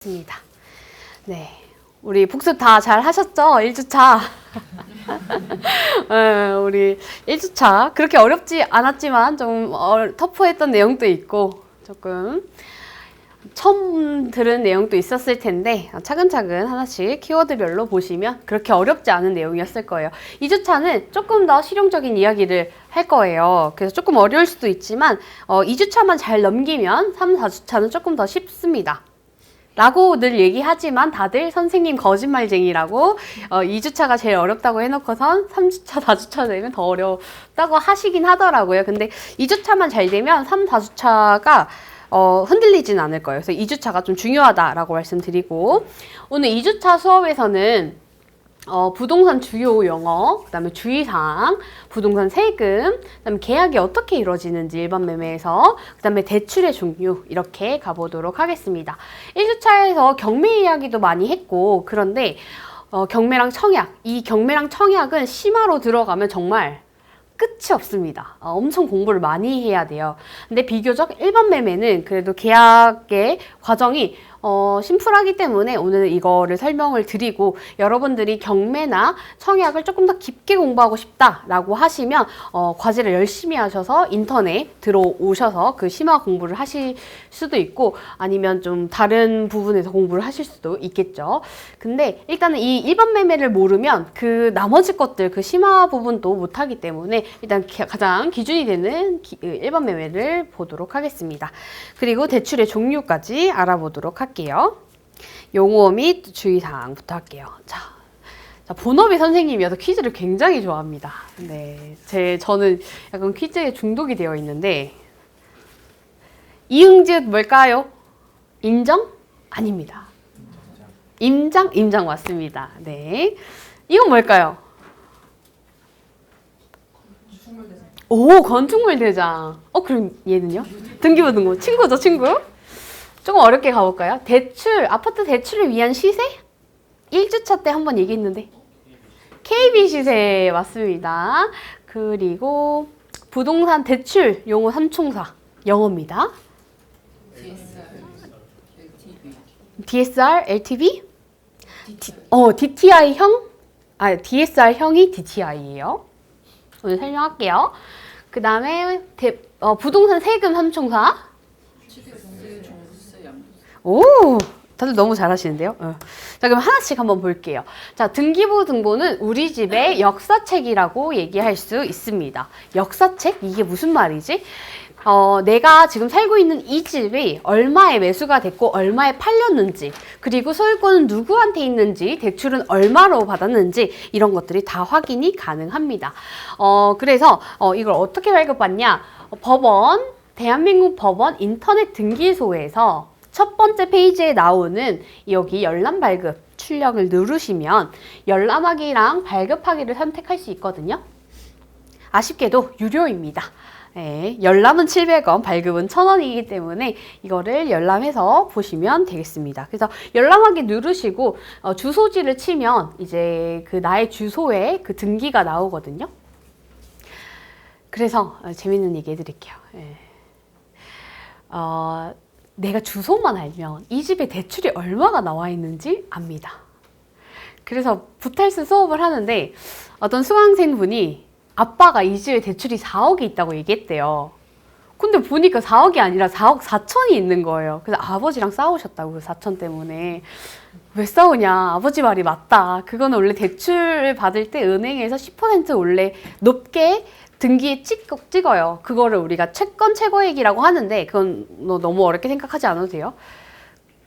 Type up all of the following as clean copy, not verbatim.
있습니다. 네. 우리 복습 다 잘 하셨죠? 1주차. 우리 1주차. 그렇게 어렵지 않았지만 좀 터프했던 내용도 있고 조금 처음 들은 내용도 있었을 텐데 차근차근 하나씩 키워드별로 보시면 그렇게 어렵지 않은 내용이었을 거예요. 2주차는 조금 더 실용적인 이야기를 할 거예요. 그래서 조금 어려울 수도 있지만 2주차만 잘 넘기면 3, 4주차는 조금 더 쉽습니다. 라고 늘 얘기하지만 다들 선생님 거짓말쟁이라고 2주차가 제일 어렵다고 해놓고선 3주차, 4주차 되면 더 어렵다고 하시긴 하더라고요. 근데 2주차만 잘 되면 3, 4주차가 흔들리진 않을 거예요. 그래서 2주차가 좀 중요하다라고 말씀드리고 오늘 2주차 수업에서는 부동산 주요 용어, 그 다음에 주의사항, 부동산 세금, 그 다음에 계약이 어떻게 이루어지는지 일반 매매에서, 그 다음에 대출의 종류 이렇게 가보도록 하겠습니다. 1주차에서 경매 이야기도 많이 했고 그런데 경매랑 청약, 이 경매랑 청약은 심화로 들어가면 정말 끝이 없습니다. 엄청 공부를 많이 해야 돼요. 근데 비교적 일반 매매는 그래도 계약의 과정이 심플하기 때문에 오늘 이거를 설명을 드리고 여러분들이 경매나 청약을 조금 더 깊게 공부하고 싶다라고 하시면 과제를 열심히 하셔서 인터넷 들어오셔서 그 심화 공부를 하실 수도 있고 아니면 좀 다른 부분에서 공부를 하실 수도 있겠죠. 근데 일단은 이 일반 매매를 모르면 그 나머지 것들 그 심화 부분도 못하기 때문에 일단 가장 기준이 되는 일반 매매를 보도록 하겠습니다. 그리고 대출의 종류까지 알아보도록 할게요. 용어 및 주의사항부터 할게요. 자, 본업이 선생님이어서 퀴즈를 굉장히 좋아합니다. 네, 저는 약간 퀴즈에 중독이 되어 있는데 이응지읒 뭘까요? 인정? 아닙니다. 임장 맞습니다. 네, 이건 뭘까요? 오, 건축물 대장. 그럼 얘는요? 등기부등본. 친구죠, 친구? 조금 어렵게 가볼까요? 대출, 아파트 대출을 위한 시세? 1주차 때 한번 얘기했는데. KB 시세 맞습니다. 그리고 부동산 대출 용어 삼총사 영어입니다. DSR, LTV? DTI형? DSR형이 DTI예요. 오늘 설명할게요. 그 다음에 부동산 세금 삼총사. 오, 다들 너무 잘하시는데요. 자, 그럼 하나씩 한번 볼게요. 자, 등기부등본은 우리 집의 역사책이라고 얘기할 수 있습니다. 역사책? 이게 무슨 말이지? 내가 지금 살고 있는 이 집이 얼마에 매수가 됐고 얼마에 팔렸는지 그리고 소유권은 누구한테 있는지 대출은 얼마로 받았는지 이런 것들이 다 확인이 가능합니다. 그래서 이걸 어떻게 발급받냐? 대한민국 법원 인터넷 등기소에서 첫 번째 페이지에 나오는 여기 열람 발급 출력을 누르시면 열람하기랑 발급하기를 선택할 수 있거든요. 아쉽게도 유료입니다. 네, 열람은 700원, 발급은 1000원이기 때문에 이거를 열람해서 보시면 되겠습니다. 그래서 열람하기 누르시고 주소지를 치면 이제 그 나의 주소에 그 등기가 나오거든요. 그래서 재밌는 얘기 해드릴게요. 네. 내가 주소만 알면 이 집에 대출이 얼마가 나와 있는지 압니다. 그래서 부탈스 수업을 하는데 어떤 수강생분이 아빠가 이 집에 대출이 4억이 있다고 얘기했대요. 근데 보니까 4억이 아니라 4억 4천이 있는 거예요. 그래서 아버지랑 싸우셨다고 그 4천 때문에. 왜 싸우냐? 아버지 말이 맞다. 그거는 원래 대출 받을 때 은행에서 10% 원래 높게 등기에 찍어요. 그거를 우리가 채권 최고액이라고 하는데 그건 너무 어렵게 생각하지 않아도 돼요.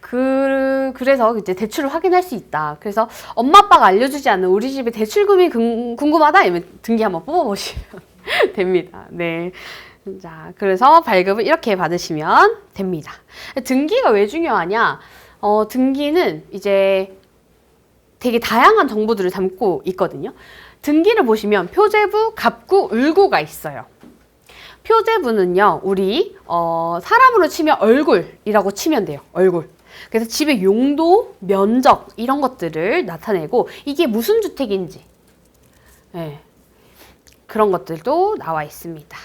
그래서 이제 대출을 확인할 수 있다. 그래서 엄마 아빠가 알려주지 않는 우리 집의 대출금이 궁금하다? 이러면 등기 한번 뽑아보시면 됩니다. 네. 자, 그래서 발급을 이렇게 받으시면 됩니다. 등기가 왜 중요하냐? 등기는 이제 되게 다양한 정보들을 담고 있거든요. 등기를 보시면 표제부, 갑구, 을구가 있어요. 표제부는요, 우리 사람으로 치면 얼굴이라고 치면 돼요. 얼굴. 그래서 집의 용도, 면적 이런 것들을 나타내고 이게 무슨 주택인지 네, 그런 것들도 나와 있습니다.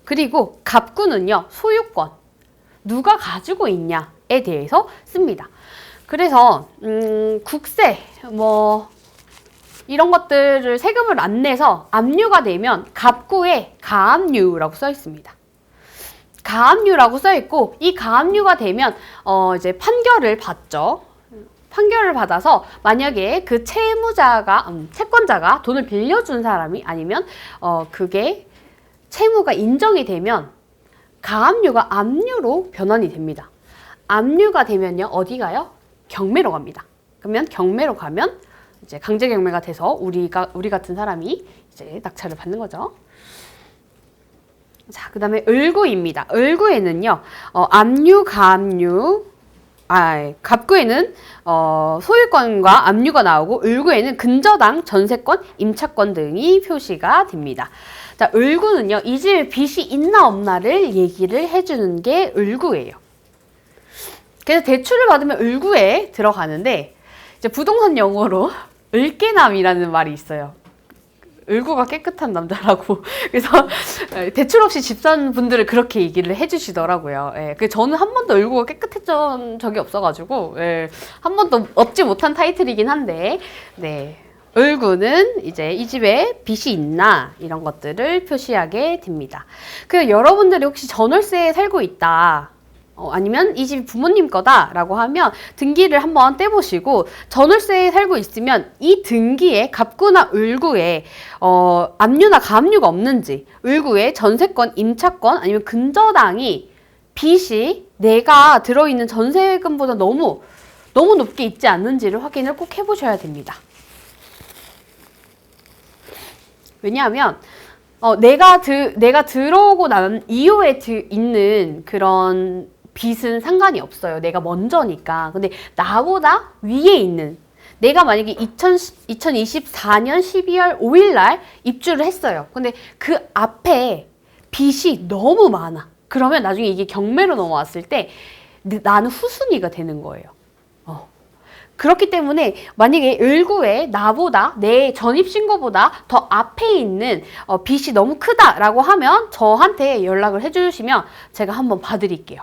그리고 갑구는요, 소유권. 누가 가지고 있냐 국세에 대해서 씁니다. 그래서 국세 뭐 이런 것들을 세금을 안 내서 압류가 되면 갑구에 가압류라고 써 있습니다. 가압류라고 써 있고, 이 가압류가 되면 이제 판결을 받죠. 판결을 받아서 만약에 그 채권자가 돈을 빌려준 사람이 아니면 그게 채무가 인정이 되면 가압류가 압류로 변환이 됩니다. 압류가 되면요, 어디 가요? 경매로 갑니다. 그러면 경매로 가면 이제 강제 경매가 돼서 우리 같은 사람이 이제 낙찰을 받는 거죠. 자, 그 다음에 을구입니다. 을구에는요, 압류, 가압류, 갑구에는 소유권과 압류가 나오고, 을구에는 근저당, 전세권, 임차권 등이 표시가 됩니다. 자, 을구는요, 이 집에 빚이 있나 없나를 얘기를 해주는 게 을구예요. 그래서 대출을 받으면 을구에 들어가는데, 이제 부동산 용어로 을깨남이라는 말이 있어요. 을구가 깨끗한 남자라고. 그래서 대출 없이 집 산 분들을 그렇게 얘기를 해주시더라고요. 예, 저는 한 번도 을구가 깨끗했던 적이 없어가지고, 예, 한 번도 얻지 못한 타이틀이긴 한데, 네. 을구는 이제 이 집에 빚이 있나 이런 것들을 표시하게 됩니다. 그래서 여러분들이 혹시 전월세에 살고 있다, 아니면 이 집이 부모님 거다라고 하면 등기를 한번 떼보시고, 전월세에 살고 있으면 이 등기에 갑구나 을구에 압류나 가압류가 없는지, 을구에 전세권, 임차권 아니면 근저당이 빚이 내가 들어있는 전세금보다 너무 높게 있지 않는지를 확인을 꼭 해보셔야 됩니다. 왜냐하면 내가 들어오고 난 이후에 있는 그런 빚은 상관이 없어요. 내가 먼저니까. 근데 나보다 위에 있는, 내가 만약에 2024년 12월 5일 날 입주를 했어요. 근데 그 앞에 빚이 너무 많아. 그러면 나중에 이게 경매로 넘어왔을 때 나는 후순위가 되는 거예요. 그렇기 때문에 만약에 을구에 나보다, 내 전입신고보다 더 앞에 있는 빚이 너무 크다라고 하면 저한테 연락을 해주시면 제가 한번 봐드릴게요.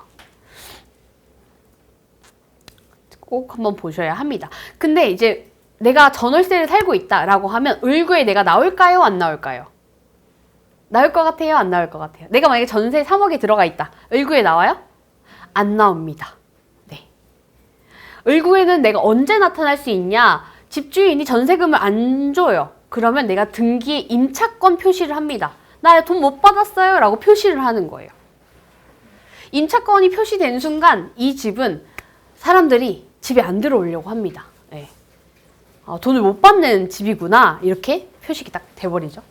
꼭 한번 보셔야 합니다. 근데 이제 내가 전월세를 살고 있다라고 하면 을구에 내가 나올까요? 안 나올까요? 나올 것 같아요? 안 나올 것 같아요? 내가 만약에 전세 3억에 들어가 있다. 을구에 나와요? 안 나옵니다. 을구에는 내가 언제 나타날 수 있냐? 집주인이 전세금을 안 줘요. 그러면 내가 등기에 임차권 표시를 합니다. 나 돈 못 받았어요 라고 표시를 하는 거예요. 임차권이 표시된 순간 이 집은 사람들이 집에 안 들어오려고 합니다. 네. 돈을 못 받는 집이구나, 이렇게 표식이 딱 돼버리죠.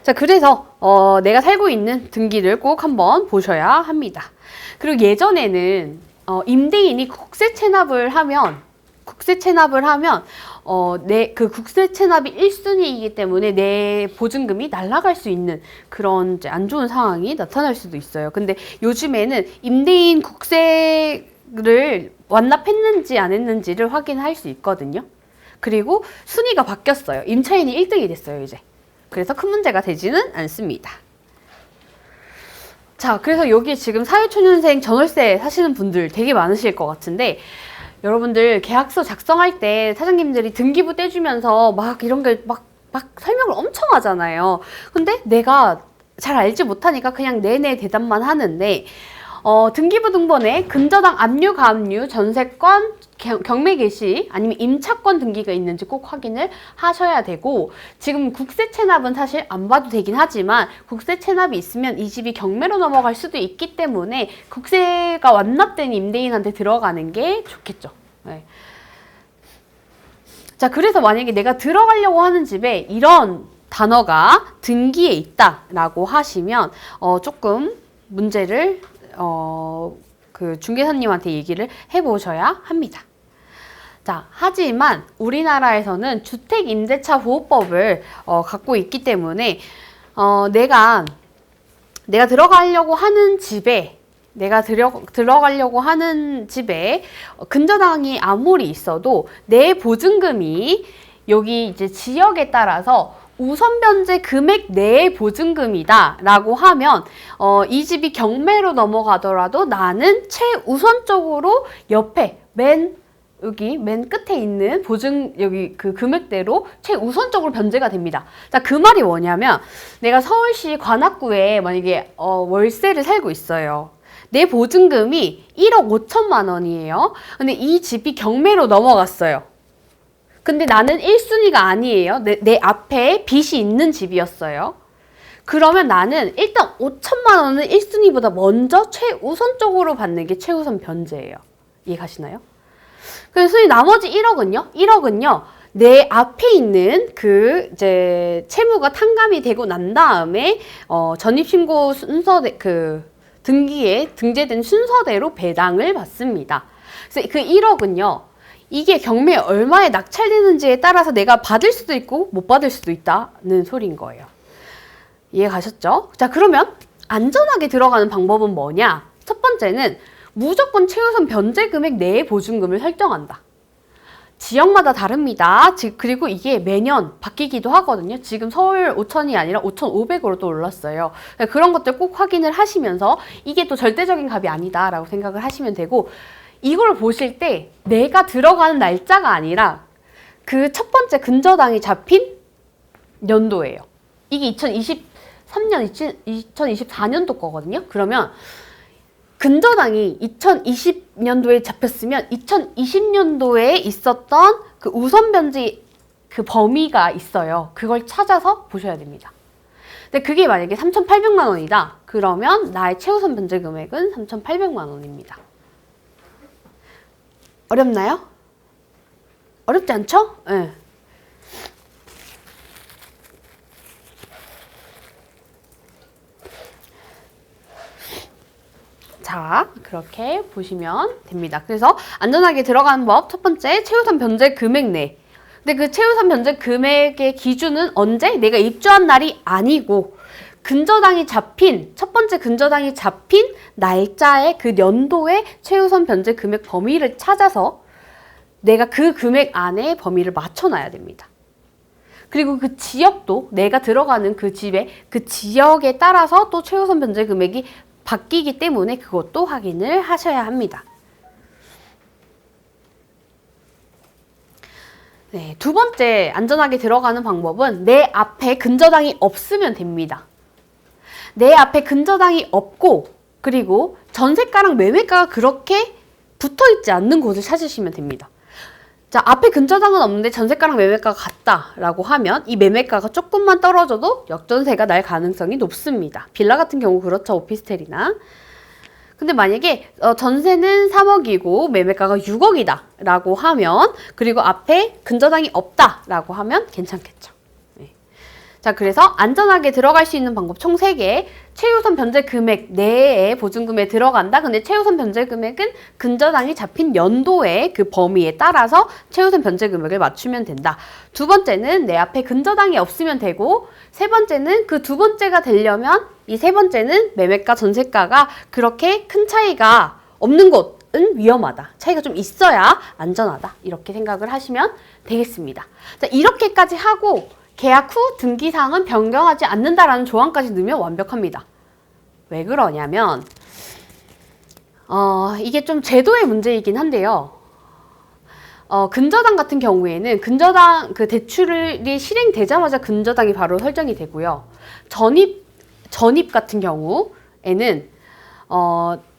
자, 그래서 내가 살고 있는 등기를 꼭 한번 보셔야 합니다. 그리고 예전에는 임대인이 국세 체납을 하면 그 국세 체납이 1순위이기 때문에 내 보증금이 날아갈 수 있는 그런 이제 안 좋은 상황이 나타날 수도 있어요. 근데 요즘에는 임대인 국세를 완납했는지 안 했는지를 확인할 수 있거든요. 그리고 순위가 바뀌었어요. 임차인이 1등이 됐어요, 이제. 그래서 큰 문제가 되지는 않습니다. 자, 그래서 여기 지금 사회초년생 전월세 사시는 분들 되게 많으실 것 같은데, 여러분들 계약서 작성할 때 사장님들이 등기부 떼주면서 막 이런 게 막 설명을 엄청 하잖아요. 근데 내가 잘 알지 못하니까 그냥 네네 대답만 하는데, 등기부 등본에 근저당, 압류, 가압류, 전세권, 경매 개시 아니면 임차권 등기가 있는지 꼭 확인을 하셔야 되고, 지금 국세 체납은 사실 안 봐도 되긴 하지만 국세 체납이 있으면 이 집이 경매로 넘어갈 수도 있기 때문에 국세가 완납된 임대인한테 들어가는 게 좋겠죠. 네. 자, 그래서 만약에 내가 들어가려고 하는 집에 이런 단어가 등기에 있다라고 하시면 조금 문제를 그 중개사님한테 얘기를 해보셔야 합니다. 자, 하지만 우리나라에서는 주택임대차 보호법을 갖고 있기 때문에 내가 들어가려고 하는 집에 근저당이 아무리 있어도 내 보증금이 여기 이제 지역에 따라서 우선 변제 금액 내의 보증금이다 라고 하면 이 집이 경매로 넘어가더라도 나는 최우선적으로 옆에 여기 맨 끝에 있는 여기 그 금액대로 최우선적으로 변제가 됩니다. 자, 그 말이 뭐냐면 내가 서울시 관악구에 만약에 월세를 살고 있어요. 내 보증금이 1억 5천만 원이에요. 근데 이 집이 경매로 넘어갔어요. 근데 나는 1순위가 아니에요. 내 앞에 빚이 있는 집이었어요. 그러면 나는 일단 5천만 원은 1순위보다 먼저 최우선적으로 받는 게 최우선 변제예요. 이해가시나요? 그래서 나머지 1억은요, 내 앞에 있는 채무가 탕감이 되고 난 다음에, 전입신고 등재된 순서대로 배당을 받습니다. 그래서 그 1억은요, 이게 경매에 얼마에 낙찰되는지에 따라서 내가 받을 수도 있고 못 받을 수도 있다는 소리인 거예요. 이해 가셨죠? 자, 그러면 안전하게 들어가는 방법은 뭐냐? 첫 번째는 무조건 최우선 변제 금액 내의 보증금을 설정한다. 지역마다 다릅니다. 그리고 이게 매년 바뀌기도 하거든요. 지금 서울 5천이 아니라 5,500으로 또 올랐어요. 그런 것들 꼭 확인을 하시면서 이게 또 절대적인 값이 아니다라고 생각을 하시면 되고, 이걸 보실 때 내가 들어가는 날짜가 아니라 그 첫 번째 근저당이 잡힌 연도예요. 이게 2023년, 2024년도 거거든요. 그러면 근저당이 2020년도에 잡혔으면 2020년도에 있었던 그 우선 변제 그 범위가 있어요. 그걸 찾아서 보셔야 됩니다. 근데 그게 만약에 3,800만 원이다. 그러면 나의 최우선 변제 금액은 3,800만 원입니다. 어렵나요? 어렵지 않죠? 네. 자, 그렇게 보시면 됩니다. 그래서 안전하게 들어가는 법, 첫 번째, 최우선 변제 금액 내. 근데 그 최우선 변제 금액의 기준은 언제? 내가 입주한 날이 아니고 첫 번째 근저당이 잡힌 날짜의 그 연도의 최우선 변제 금액 범위를 찾아서 내가 그 금액 안에 범위를 맞춰놔야 됩니다. 그리고 그 지역도 내가 들어가는 그 집의 그 지역에 따라서 또 최우선 변제 금액이 바뀌기 때문에 그것도 확인을 하셔야 합니다. 네, 두 번째 안전하게 들어가는 방법은 내 앞에 근저당이 없으면 됩니다. 내 앞에 근저당이 없고 그리고 전세가랑 매매가가 그렇게 붙어있지 않는 곳을 찾으시면 됩니다. 자, 앞에 근저당은 없는데 전세가랑 매매가가 같다라고 하면 이 매매가가 조금만 떨어져도 역전세가 날 가능성이 높습니다. 빌라 같은 경우 그렇죠. 오피스텔이나. 근데 만약에 전세는 3억이고 매매가가 6억이다 라고 하면, 그리고 앞에 근저당이 없다 라고 하면 괜찮겠죠. 네. 자, 그래서 안전하게 들어갈 수 있는 방법 총 3개. 최우선 변제 금액 내에 보증금에 들어간다. 근데 최우선 변제 금액은 근저당이 잡힌 연도의 그 범위에 따라서 최우선 변제 금액을 맞추면 된다. 두 번째는 내 앞에 근저당이 없으면 되고, 세 번째는 그 두 번째가 되려면 이 세 번째는 매매가 전세가가 그렇게 큰 차이가 없는 곳은 위험하다. 차이가 좀 있어야 안전하다. 이렇게 생각을 하시면 되겠습니다. 자, 이렇게까지 하고 계약 후 등기사항은 변경하지 않는다라는 조항까지 넣으면 완벽합니다. 왜 그러냐면 이게 좀 제도의 문제이긴 한데요. 근저당 같은 경우에는 근저당 그 대출이 실행되자마자 근저당이 바로 설정이 되고요. 전입 같은 경우에는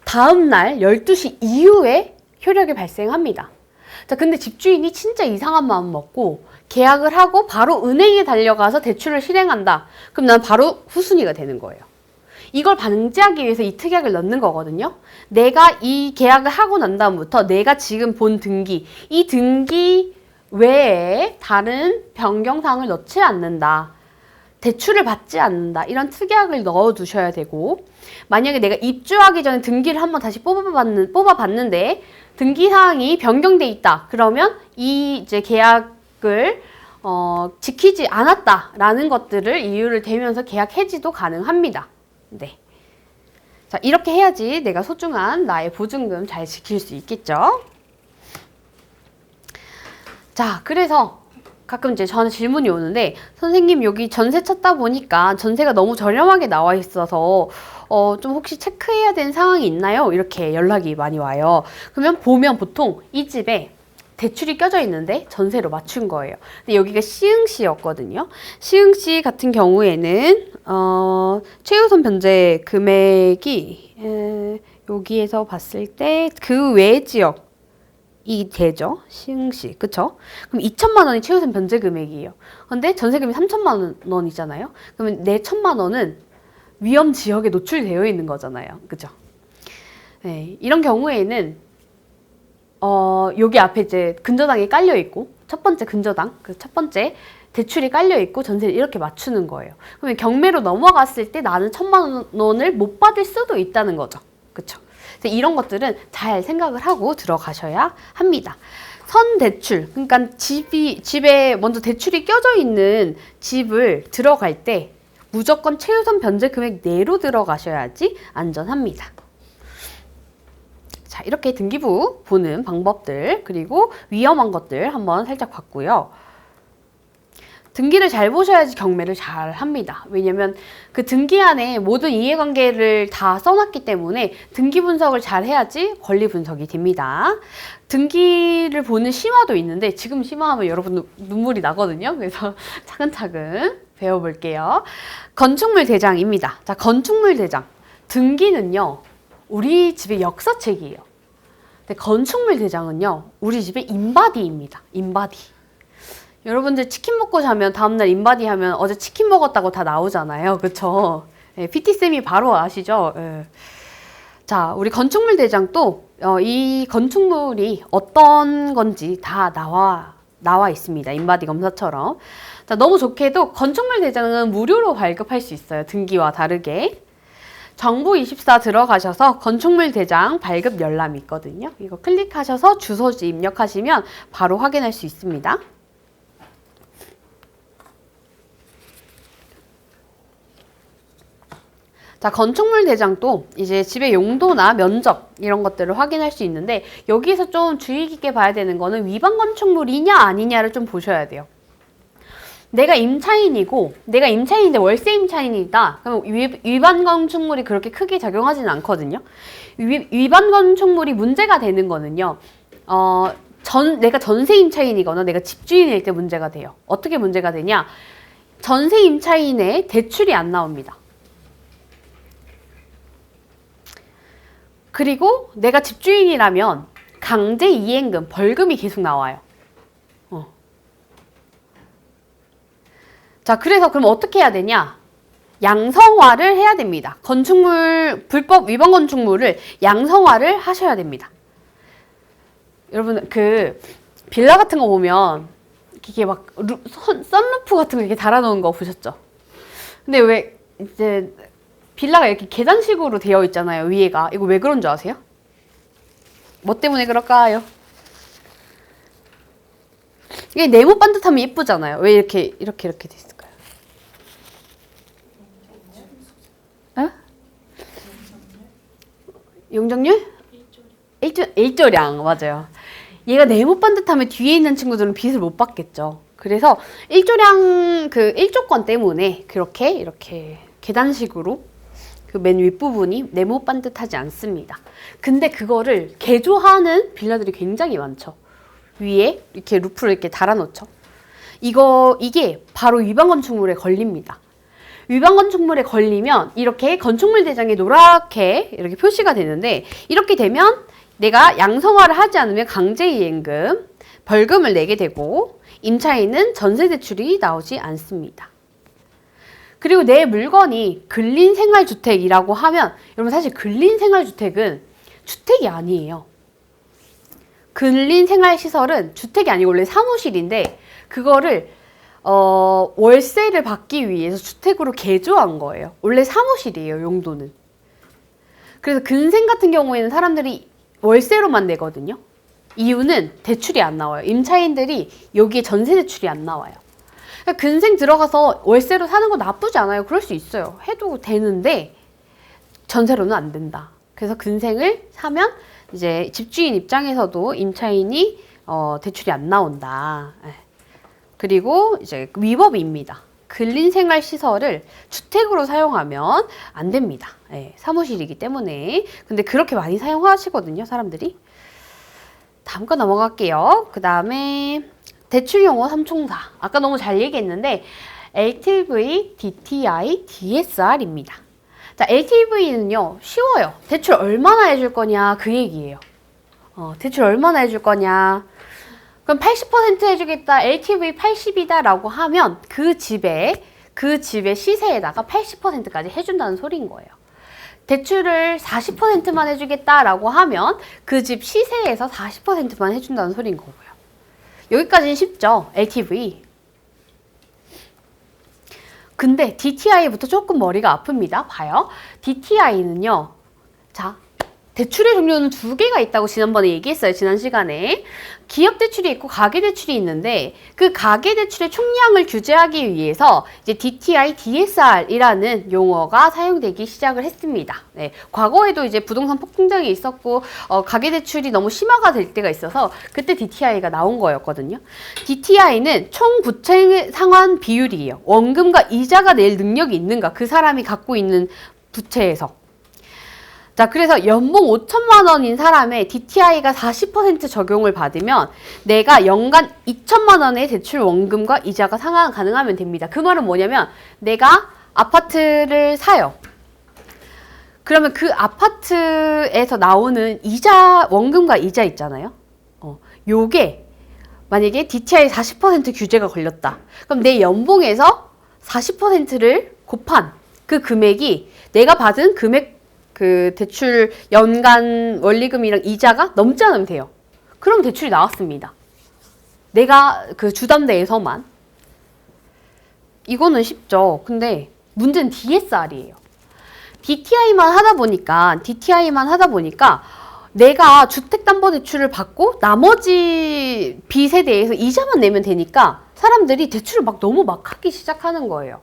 다음 날 12시 이후에 효력이 발생합니다. 자, 근데 집주인이 진짜 이상한 마음 먹고 계약을 하고 바로 은행에 달려가서 대출을 실행한다. 그럼 난 바로 후순위가 되는 거예요. 이걸 방지하기 위해서 이 특약을 넣는 거거든요. 내가 이 계약을 하고 난 다음부터 내가 지금 본 등기, 이 등기 외에 다른 변경사항을 넣지 않는다. 대출을 받지 않는다. 이런 특약을 넣어두셔야 되고, 만약에 내가 입주하기 전에 등기를 한번 다시 뽑아봤는데 등기사항이 변경돼 있다. 그러면 이 이제 계약을 지키지 않았다라는 것들을 이유를 대면서 계약 해지도 가능합니다. 네. 자, 이렇게 해야지 내가 소중한 나의 보증금 잘 지킬 수 있겠죠. 자, 그래서 가끔 이제 저한테 질문이 오는데, 선생님 여기 전세 찾다 보니까 전세가 너무 저렴하게 나와 있어서 좀 혹시 체크해야 되는 상황이 있나요? 이렇게 연락이 많이 와요. 그러면 보면 보통 이 집에 대출이 껴져 있는데 전세로 맞춘 거예요. 근데 여기가 시흥시였거든요. 시흥시 같은 경우에는 최우선 변제 금액이 여기에서 봤을 때 그 외 지역이 되죠. 시흥시. 그쵸? 그럼 2천만 원이 최우선 변제 금액이에요. 근데 전세금이 3천만 원이잖아요. 그러면 내 1천만 원은 위험 지역에 노출되어 있는 거잖아요. 그죠? 네, 이런 경우에는 여기 앞에 이제 근저당이 깔려 있고, 첫 번째 근저당, 그 첫 번째 대출이 깔려 있고 전세를 이렇게 맞추는 거예요. 그러면 경매로 넘어갔을 때 나는 1천만 원을 못 받을 수도 있다는 거죠. 그쵸? 그래서 이런 것들은 잘 생각을 하고 들어가셔야 합니다. 선대출, 그러니까 집에 먼저 대출이 껴져 있는 집을 들어갈 때 무조건 최우선 변제 금액 내로 들어가셔야지 안전합니다. 자, 이렇게 등기부 보는 방법들, 그리고 위험한 것들 한번 살짝 봤고요. 등기를 잘 보셔야지 경매를 잘 합니다. 왜냐면 그 등기안에 모든 이해관계를 다 써놨기 때문에 등기 분석을 잘 해야지 권리 분석이 됩니다. 등기를 보는 심화도 있는데 지금 심화하면 여러분 눈물이 나거든요. 그래서 차근차근 배워볼게요. 건축물 대장입니다. 자, 건축물 대장. 등기는요, 우리 집의 역사책이에요. 근데 건축물 대장은요, 우리 집의 인바디입니다. 인바디. 여러분들 치킨 먹고 자면 다음날 인바디 하면 어제 치킨 먹었다고 다 나오잖아요. 그쵸? 네, PT쌤이 바로 아시죠? 네. 자, 우리 건축물 대장도 이 건축물이 어떤 건지 다 나와 있습니다. 인바디 검사처럼. 자, 너무 좋게도 건축물 대장은 무료로 발급할 수 있어요. 등기와 다르게. 정부24 들어가셔서 건축물 대장 발급 열람이 있거든요. 이거 클릭하셔서 주소지 입력하시면 바로 확인할 수 있습니다. 자, 건축물 대장도 이제 집의 용도나 면적 이런 것들을 확인할 수 있는데 여기에서 좀 주의 깊게 봐야 되는 거는 위반 건축물이냐 아니냐를 좀 보셔야 돼요. 내가 임차인인데 월세 임차인이다. 그럼 위반 건축물이 그렇게 크게 작용하지는 않거든요. 위반 건축물이 문제가 되는 거는요. 내가 전세 임차인이거나 내가 집주인일 때 문제가 돼요. 어떻게 문제가 되냐? 전세 임차인의 대출이 안 나옵니다. 그리고 내가 집주인이라면 강제 이행금, 벌금이 계속 나와요. 자, 그래서 그럼 어떻게 해야 되냐? 양성화를 해야 됩니다. 불법 위반 건축물을 양성화를 하셔야 됩니다. 여러분, 그 빌라 같은 거 보면 이게 막 썬루프 같은 거 이렇게 달아놓은 거 보셨죠? 근데 왜 이제 빌라가 이렇게 계단식으로 되어 있잖아요, 위에가. 이거 왜 그런 줄 아세요? 뭐 때문에 그럴까요? 이게 네모 반듯하면 예쁘잖아요. 왜 이렇게 돼 있을까요? 어? 용적률? 일조량, 맞아요. 얘가 네모 반듯하면 뒤에 있는 친구들은 빚을 못 받겠죠. 그래서 일조량, 그 일조권 때문에 이렇게 계단식으로 그 맨 윗부분이 네모 반듯하지 않습니다. 근데 그거를 개조하는 빌라들이 굉장히 많죠. 위에 이렇게 루프를 이렇게 달아놓죠. 이게 바로 위반 건축물에 걸립니다. 위반 건축물에 걸리면 이렇게 건축물 대장에 노랗게 이렇게 표시가 되는데 이렇게 되면 내가 양성화를 하지 않으면 강제이행금, 벌금을 내게 되고 임차인은 전세 대출이 나오지 않습니다. 그리고 내 물건이 근린생활주택이라고 하면 여러분 사실 근린생활주택은 주택이 아니에요. 근린생활시설은 주택이 아니고 원래 사무실인데 그거를 월세를 받기 위해서 주택으로 개조한 거예요. 원래 사무실이에요, 용도는. 그래서 근생 같은 경우에는 사람들이 월세로만 내거든요. 이유는 대출이 안 나와요. 임차인들이 여기에 전세 대출이 안 나와요. 그러니까 근생 들어가서 월세로 사는 거 나쁘지 않아요. 그럴 수 있어요. 해도 되는데 전세로는 안 된다. 그래서 근생을 사면 이제 집주인 입장에서도 임차인이 대출이 안 나온다. 그리고 이제 위법입니다. 근린생활시설을 주택으로 사용하면 안 됩니다. 네, 사무실이기 때문에. 근데 그렇게 많이 사용하시거든요, 사람들이. 다음 거 넘어갈게요. 그 다음에 대출용어 삼총사. 아까 너무 잘 얘기했는데 LTV, DTI, DSR입니다. 자, LTV는요, 쉬워요. 대출 얼마나 해줄 거냐, 그 얘기예요. 대출 얼마나 해줄 거냐. 그럼 80% 해주겠다, LTV 80이다 라고 하면 그 집의 시세에다가 80%까지 해준다는 소리인 거예요. 대출을 40%만 해주겠다 라고 하면 그 집 시세에서 40%만 해준다는 소리인 거고요. 여기까지는 쉽죠, LTV. 근데 DTI부터 조금 머리가 아픕니다. 봐요. DTI는요. 자, 대출의 종류는 두 개가 있다고 지난번에 얘기했어요. 지난 시간에. 기업 대출이 있고 가계 대출이 있는데 그 가계 대출의 총량을 규제하기 위해서 이제 DTI, DSR이라는 용어가 사용되기 시작을 했습니다. 네, 과거에도 이제 부동산 폭등장이 있었고 가계 대출이 너무 심화가 될 때가 있어서 그때 DTI가 나온 거였거든요. DTI는 총 부채 상환 비율이에요. 원금과 이자가 낼 능력이 있는가, 그 사람이 갖고 있는 부채에서. 자, 그래서 연봉 5천만 원인 사람의 DTI가 40% 적용을 받으면 내가 연간 2천만 원의 대출 원금과 이자가 상환 가능하면 됩니다. 그 말은 뭐냐면 내가 아파트를 사요. 그러면 그 아파트에서 나오는 이자, 원금과 이자 있잖아요. 요게 만약에 DTI 40% 규제가 걸렸다. 그럼 내 연봉에서 40%를 곱한 그 금액이 내가 받은 금액, 그 대출 연간 원리금이랑 이자가 넘지 않으면 돼요. 그럼 대출이 나왔습니다. 내가 그 주담대에서만. 이거는 쉽죠. 근데 문제는 DSR이에요. DTI만 하다 보니까 내가 주택담보대출을 받고 나머지 빚에 대해서 이자만 내면 되니까 사람들이 대출을 너무 하기 시작하는 거예요.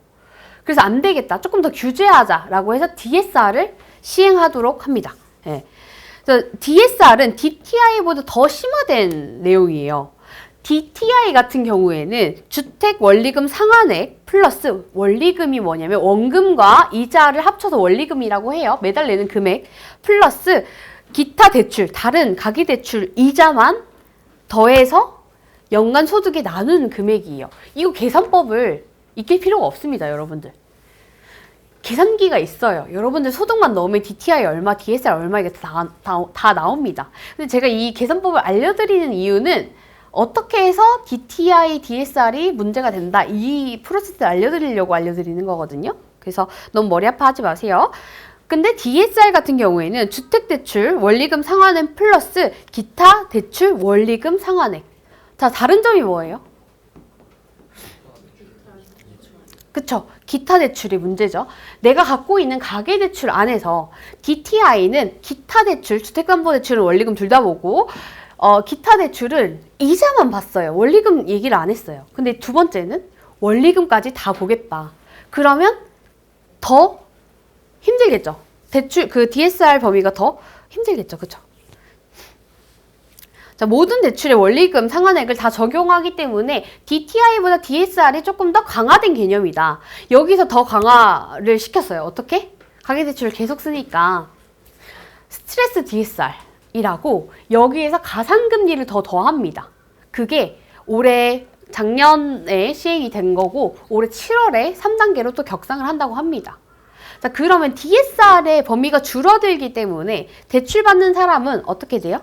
그래서 안 되겠다, 조금 더 규제하자라고 해서 DSR을 시행하도록 합니다. 예. DSR은 DTI보다 더 심화된 내용이에요. DTI 같은 경우에는 주택 원리금 상환액 플러스 원리금이 뭐냐면 원금과 이자를 합쳐서 원리금이라고 해요. 매달 내는 금액 플러스 기타 대출, 다른 가계 대출 이자만 더해서 연간 소득에 나누는 금액이에요. 이거 계산법을 익힐 필요가 없습니다, 여러분들. 계산기가 있어요. 여러분들 소득만 넣으면 DTI 얼마, DSR 얼마 이게 다 나옵니다. 근데 제가 이 계산법을 알려드리는 이유는 어떻게 해서 DTI, DSR이 문제가 된다, 이 프로세스를 알려드리려고 알려드리는 거거든요. 그래서 너무 머리 아파하지 마세요. 근데 DSR 같은 경우에는 주택대출 원리금 상환액 플러스 기타 대출 원리금 상환액. 자, 다른 점이 뭐예요? 그쵸? 기타 대출이 문제죠. 내가 갖고 있는 가계대출 안에서 DTI는 기타 대출, 주택담보대출은 원리금 둘 다 보고 기타 대출은 이자만 봤어요. 원리금 얘기를 안 했어요. 근데 두 번째는 원리금까지 다 보겠다. 그러면 더 힘들겠죠. 대출, 그 DSR 범위가 더 힘들겠죠. 그쵸? 자, 모든 대출의 원리금 상환액을 다 적용하기 때문에 DTI보다 DSR이 조금 더 강화된 개념이다. 여기서 더 강화를 시켰어요. 어떻게? 가계대출을 계속 쓰니까 스트레스 DSR이라고 여기에서 가산금리를 더 더합니다. 그게 작년에 시행이 된 거고 올해 7월에 3단계로 또 격상을 한다고 합니다. 자, 그러면 DSR의 범위가 줄어들기 때문에 대출 받는 사람은 어떻게 돼요?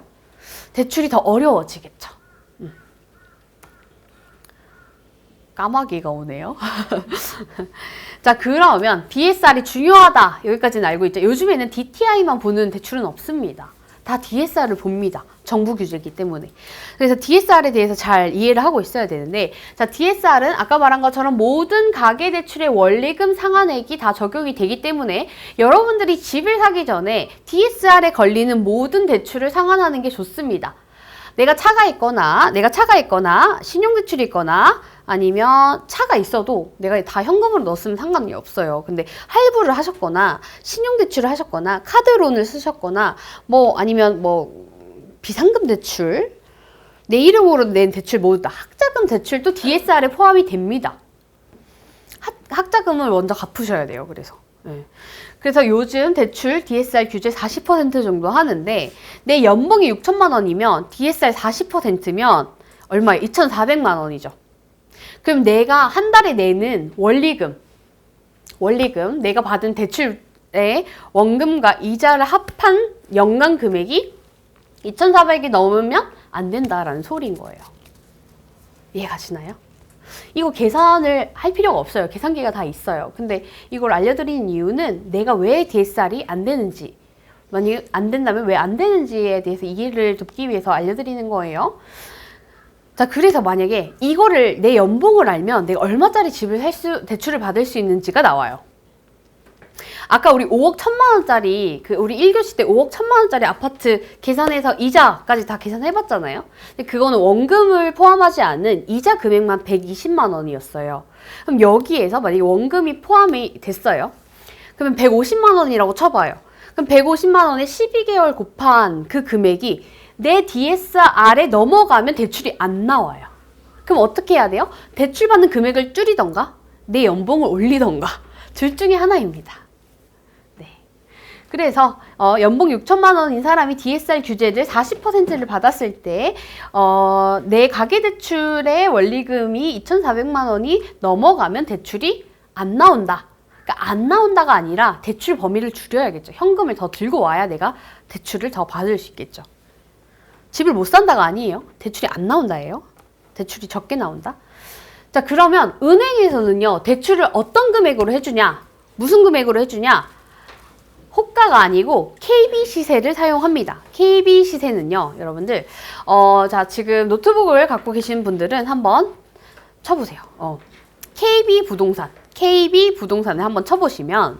대출이 더 어려워지겠죠. 까마귀가 오네요. 자, 그러면 DSR이 중요하다. 여기까지는 알고 있죠. 요즘에는 DTI만 보는 대출은 없습니다. 다 DSR을 봅니다. 정부 규제이기 때문에. 그래서 DSR에 대해서 잘 이해를 하고 있어야 되는데, 자, DSR은 아까 말한 것처럼 모든 가계대출의 원리금 상환액이 다 적용이 되기 때문에 여러분들이 집을 사기 전에 DSR에 걸리는 모든 대출을 상환하는 게 좋습니다. 내가 차가 있거나 신용대출이 있거나 아니면 차가 있어도 내가 다 현금으로 넣었으면 상관이 없어요. 근데 할부를 하셨거나 신용대출을 하셨거나 카드론을 쓰셨거나 아니면 비상금 대출 내 이름으로 낸 대출 모두 다 학자금 대출도 DSR에 포함이 됩니다. 학자금을 먼저 갚으셔야 돼요. 그래서. 네. 그래서 요즘 대출 DSR 규제 40% 정도 하는데 내 연봉이 6천만 원이면 DSR 40%면 얼마예요? 2,400만 원이죠. 그럼 내가 한 달에 내는 원리금 내가 받은 대출의 원금과 이자를 합한 연간 금액이 2,400이 넘으면 안 된다라는 소리인 거예요. 이해가시나요? 이거 계산을 할 필요가 없어요. 계산기가 다 있어요. 근데 이걸 알려드리는 이유는 내가 왜 DSR이 안 되는지, 만약 안 된다면 왜 안 되는지에 대해서 이해를 돕기 위해서 알려드리는 거예요. 자, 그래서 만약에 이거를 내 연봉을 알면 내가 얼마짜리 집을 대출을 받을 수 있는지가 나와요. 아까 우리 5억 1천만 원짜리, 우리 1교시 때 5억 1천만 원짜리 아파트 계산해서 이자까지 다 계산해봤잖아요. 근데 그거는 원금을 포함하지 않은 이자 금액만 120만 원이었어요. 그럼 여기에서 만약에 원금이 포함이 됐어요. 그러면 150만 원이라고 쳐봐요. 그럼 150만 원에 12개월 곱한 그 금액이 내 DSR에 넘어가면 대출이 안 나와요. 그럼 어떻게 해야 돼요? 대출 받는 금액을 줄이던가 내 연봉을 올리던가 둘 중에 하나입니다. 네. 그래서 연봉 6천만 원인 사람이 DSR 규제를 40%를 받았을 때 내 가계대출의 원리금이 2,400만 원이 넘어가면 대출이 안 나온다. 그러니까 안 나온다가 아니라 대출 범위를 줄여야겠죠. 현금을 더 들고 와야 내가 대출을 더 받을 수 있겠죠. 집을 못 산다가 아니에요. 대출이 안 나온다예요. 대출이 적게 나온다. 자, 그러면 은행에서는요, 대출을 어떤 금액으로 해주냐? 무슨 금액으로 해주냐? 호가가 아니고 KB 시세를 사용합니다. KB 시세는요, 여러분들, 자, 지금 노트북을 갖고 계신 분들은 한번 쳐보세요. KB 부동산을 한번 쳐보시면,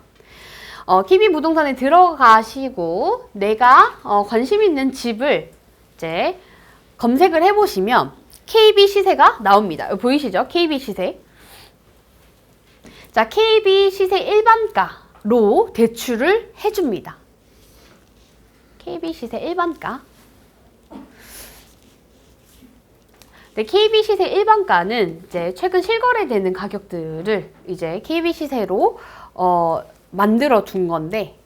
KB 부동산에 들어가시고 내가 관심 있는 집을 이제 검색을 해보시면 KB 시세가 나옵니다. 보이시죠? KB 시세. 자, KB 시세 일반가로 대출을 해줍니다. KB 시세 일반가. 네, KB 시세 일반가는 이제 최근 실거래되는 가격들을 이제 KB 시세로 만들어 둔 건데,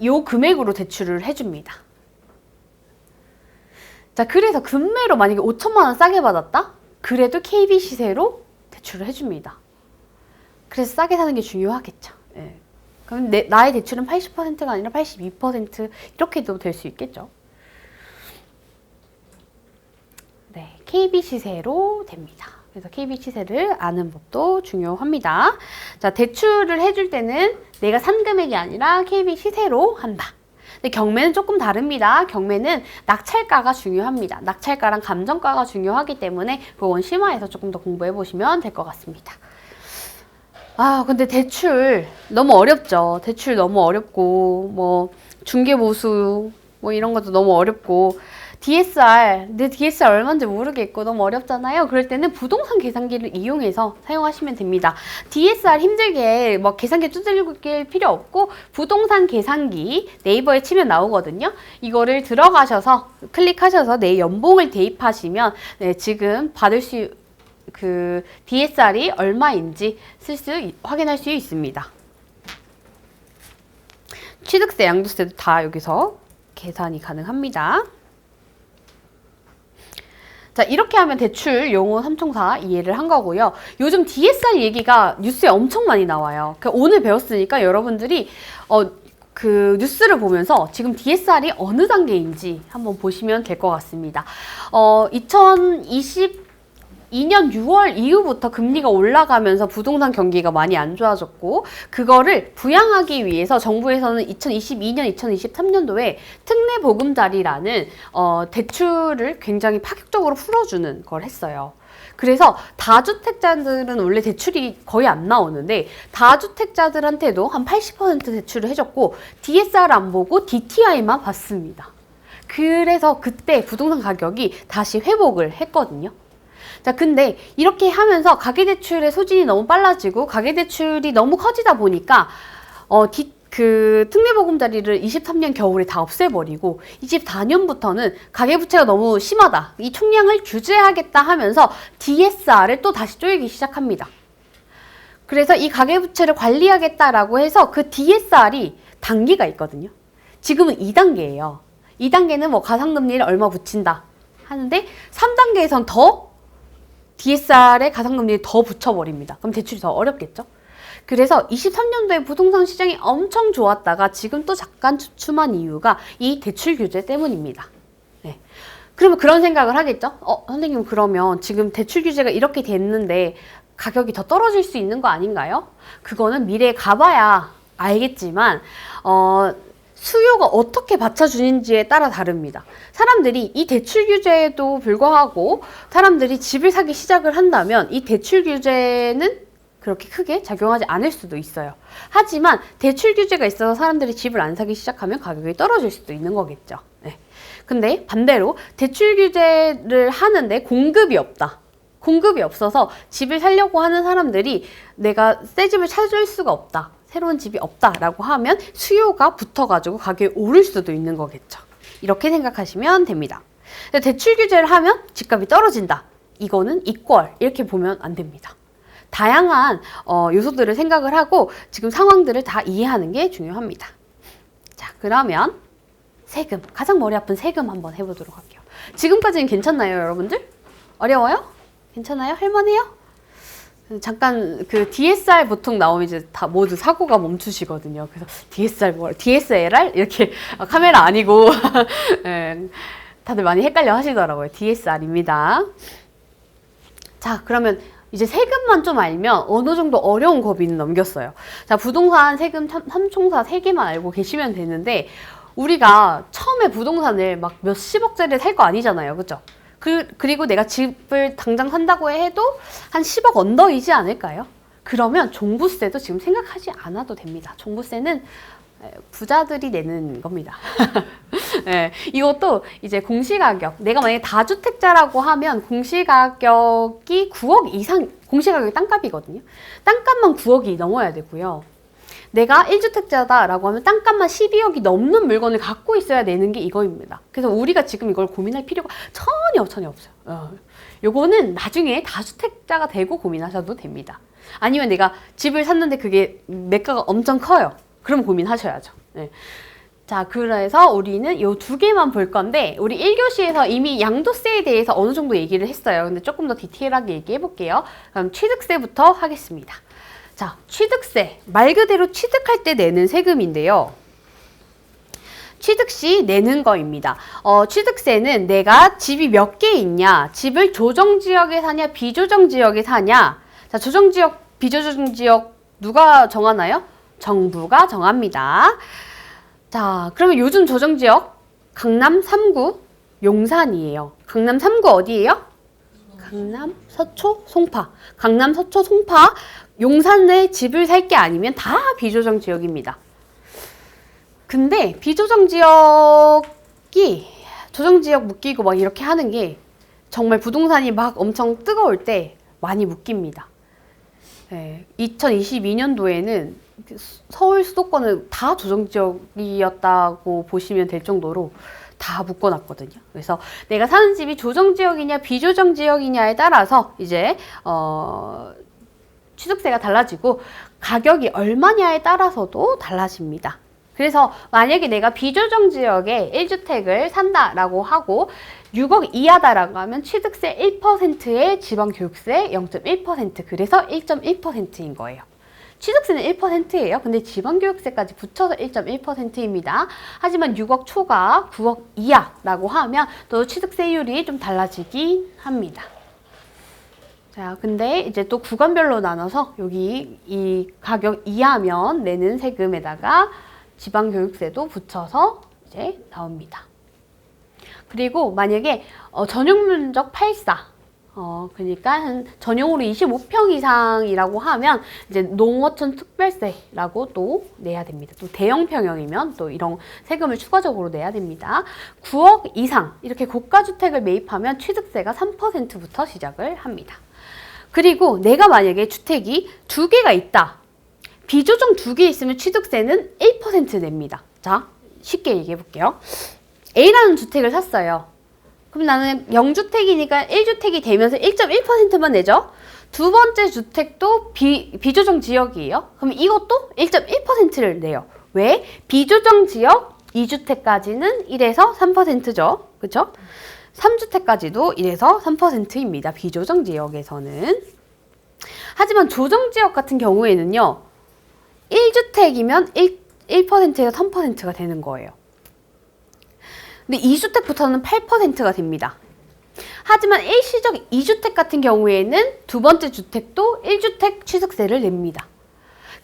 요 금액으로 대출을 해줍니다. 자, 그래서 금매로 만약에 5천만 원 싸게 받았다? 그래도 KB 시세로 대출을 해줍니다. 그래서 싸게 사는 게 중요하겠죠. 예. 그럼 나의 대출은 80%가 아니라 82% 이렇게도 될 수 있겠죠. 네, KB 시세로 됩니다. 그래서 KB 시세를 아는 법도 중요합니다. 자, 대출을 해줄 때는 내가 산 금액이 아니라 KB 시세로 한다. 근데 경매는 조금 다릅니다. 경매는 낙찰가가 중요합니다. 낙찰가랑 감정가가 중요하기 때문에 그건 심화해서 조금 더 공부해 보시면 될 것 같습니다. 근데 대출 너무 어렵죠. 대출 너무 어렵고, 뭐, 중개보수, 뭐 이런 것도 너무 어렵고, 내 DSR 얼마인지 모르겠고 너무 어렵잖아요. 그럴 때는 부동산 계산기를 이용해서 사용하시면 됩니다. DSR 힘들게 뭐 계산기 두들길 필요 없고 부동산 계산기 네이버에 치면 나오거든요. 이거를 들어가셔서 클릭하셔서 내 연봉을 대입하시면 지금 받을 수 DSR이 얼마인지 확인할 수 있습니다. 취득세, 양도세도 다 여기서 계산이 가능합니다. 자, 이렇게 하면 대출 용어 삼총사 이해를 한 거고요. 요즘 DSR 얘기가 뉴스에 엄청 많이 나와요. 오늘 배웠으니까 여러분들이 그 뉴스를 보면서 지금 DSR이 어느 단계인지 한번 보시면 될 것 같습니다. 2022년 6월 이후부터 금리가 올라가면서 부동산 경기가 많이 안 좋아졌고, 그거를 부양하기 위해서 정부에서는 2022년, 2023년도에 특례 보금자리라는 대출을 굉장히 파격적으로 풀어주는 걸 했어요. 그래서 다주택자들은 원래 대출이 거의 안 나오는데 다주택자들한테도 한 80% 대출을 해줬고 DSR 안 보고 DTI만 받습니다. 그래서 그때 부동산 가격이 다시 회복을 했거든요. 자, 근데 이렇게 하면서 가계대출의 소진이 너무 빨라지고 가계대출이 너무 커지다 보니까 그 특례보금자리를 23년 겨울에 다 없애버리고 24년부터는 가계부채가 너무 심하다. 이 총량을 규제하겠다 하면서 DSR을 또 다시 쪼이기 시작합니다. 그래서 이 가계부채를 관리하겠다라고 해서 그 DSR이 단계가 있거든요. 지금은 2단계예요. 2단계는 뭐 가상금리를 얼마 붙인다 하는데 3단계에선 더 DSR에 가상금리를 더 붙여버립니다. 그럼 대출이 더 어렵겠죠? 그래서 23년도에 부동산 시장이 엄청 좋았다가 지금 또 잠깐 주춤한 이유가 이 대출 규제 때문입니다. 네. 그러면 그런 생각을 하겠죠? 선생님 그러면 지금 대출 규제가 이렇게 됐는데 가격이 더 떨어질 수 있는 거 아닌가요? 그거는 미래에 가봐야 알겠지만 수요가 어떻게 받쳐주는지에 따라 다릅니다. 사람들이 이 대출 규제에도 불구하고 사람들이 집을 사기 시작을 한다면 이 대출 규제는 그렇게 크게 작용하지 않을 수도 있어요. 하지만 대출 규제가 있어서 사람들이 집을 안 사기 시작하면 가격이 떨어질 수도 있는 거겠죠. 네. 근데 반대로 대출 규제를 하는데 공급이 없다. 공급이 없어서 집을 살려고 하는 사람들이 내가 새 집을 찾을 수가 없다. 새로운 집이 없다라고 하면 수요가 붙어가지고 가격이 오를 수도 있는 거겠죠. 이렇게 생각하시면 됩니다. 대출 규제를 하면 집값이 떨어진다. 이거는 이퀄 이렇게 보면 안 됩니다. 다양한 요소들을 생각을 하고 지금 상황들을 다 이해하는 게 중요합니다. 자, 그러면 세금, 가장 머리 아픈 세금 한번 해보도록 할게요. 지금까지는 괜찮나요, 여러분들? 어려워요? 괜찮아요? 할만해요? 잠깐 그 DSR 보통 나오면 이제 다 모두 사고가 멈추시거든요. 그래서 DSLR 이렇게 카메라 아니고 네, 다들 많이 헷갈려 하시더라고요. DSR입니다. 자, 그러면 이제 세금만 좀 알면 어느 정도 어려운 고비는 넘겼어요. 자, 부동산 세금 삼총사 3개만 알고 계시면 되는데 우리가 처음에 부동산을 막 몇십억짜리 살 거 아니잖아요. 그죠? 그리고 내가 집을 당장 산다고 해도 한 10억 언더이지 않을까요? 그러면 종부세도 지금 생각하지 않아도 됩니다. 종부세는 부자들이 내는 겁니다. 네, 이것도 이제 공시가격, 내가 만약에 다주택자라고 하면 공시가격이 9억 이상, 공시가격이 땅값이거든요. 땅값만 9억이 넘어야 되고요. 내가 1주택자다라고 하면 땅값만 12억이 넘는 물건을 갖고 있어야 되는 게 이거입니다. 그래서 우리가 지금 이걸 고민할 필요가 전혀 없어요. 요거는 나중에 다주택자가 되고 고민하셔도 됩니다. 아니면 내가 집을 샀는데 그게 매가가 엄청 커요. 그럼 고민하셔야죠. 네. 자, 그래서 우리는 요 2개만 볼 건데 우리 1교시에서 이미 양도세에 대해서 어느 정도 얘기를 했어요. 근데 조금 더 디테일하게 얘기해 볼게요. 그럼 취득세부터 하겠습니다. 자, 취득세. 말 그대로 취득할 때 내는 세금인데요. 취득 시 내는 거입니다. 취득세는 내가 집이 몇 개 있냐, 집을 조정지역에 사냐, 비조정지역에 사냐. 자, 조정지역, 비조정지역 누가 정하나요? 정부가 정합니다. 자, 그러면 요즘 조정지역 강남 3구 용산이에요. 강남 3구 어디예요? 강남, 서초, 송파. 강남, 서초, 송파. 용산에 집을 살 게 아니면 다 비조정 지역입니다. 근데 비조정 지역이 조정 지역 묶이고 막 이렇게 하는 게 정말 부동산이 막 엄청 뜨거울 때 많이 묶입니다. 네, 2022년도에는 서울 수도권은 다 조정 지역이었다고 보시면 될 정도로 다 묶어놨거든요. 그래서 내가 사는 집이 조정 지역이냐 비조정 지역이냐에 따라서 이제 취득세가 달라지고 가격이 얼마냐에 따라서도 달라집니다. 그래서 만약에 내가 비조정 지역에 1주택을 산다라고 하고 6억 이하다라고 하면 취득세 1%에 지방교육세 0.1%, 그래서 1.1%인 거예요. 취득세는 1%예요. 근데 지방교육세까지 붙여서 1.1%입니다. 하지만 6억 초과 9억 이하라고 하면 또 취득세율이 좀 달라지긴 합니다. 자, 근데 이제 또 구간별로 나눠서 여기 이 가격 이하면 내는 세금에다가 지방교육세도 붙여서 이제 나옵니다. 그리고 만약에 전용면적 84, 그러니까 한 전용으로 25평 이상이라고 하면 이제 농어촌 특별세라고 또 내야 됩니다. 또 대형 평형이면 또 이런 세금을 추가적으로 내야 됩니다. 9억 이상 이렇게 고가주택을 매입하면 취득세가 3%부터 시작을 합니다. 그리고 내가 만약에 주택이 2개가 있다. 비조정 두 개 있으면 취득세는 1% 냅니다. 자, 쉽게 얘기해 볼게요. A라는 주택을 샀어요. 그럼 나는 0주택이니까 1주택이 되면서 1.1%만 내죠. 두 번째 주택도 비조정 지역이에요. 그럼 이것도 1.1%를 내요. 왜? 비조정 지역 2주택까지는 1에서 3%죠. 그쵸? 3주택까지도 1에서 3%입니다. 비조정 지역에서는. 하지만 조정 지역 같은 경우에는요. 1주택이면 1%에서 3%가 되는 거예요. 근데 2주택부터는 8%가 됩니다. 하지만 일시적 2주택 같은 경우에는 두 번째 주택도 1주택 취득세를 냅니다.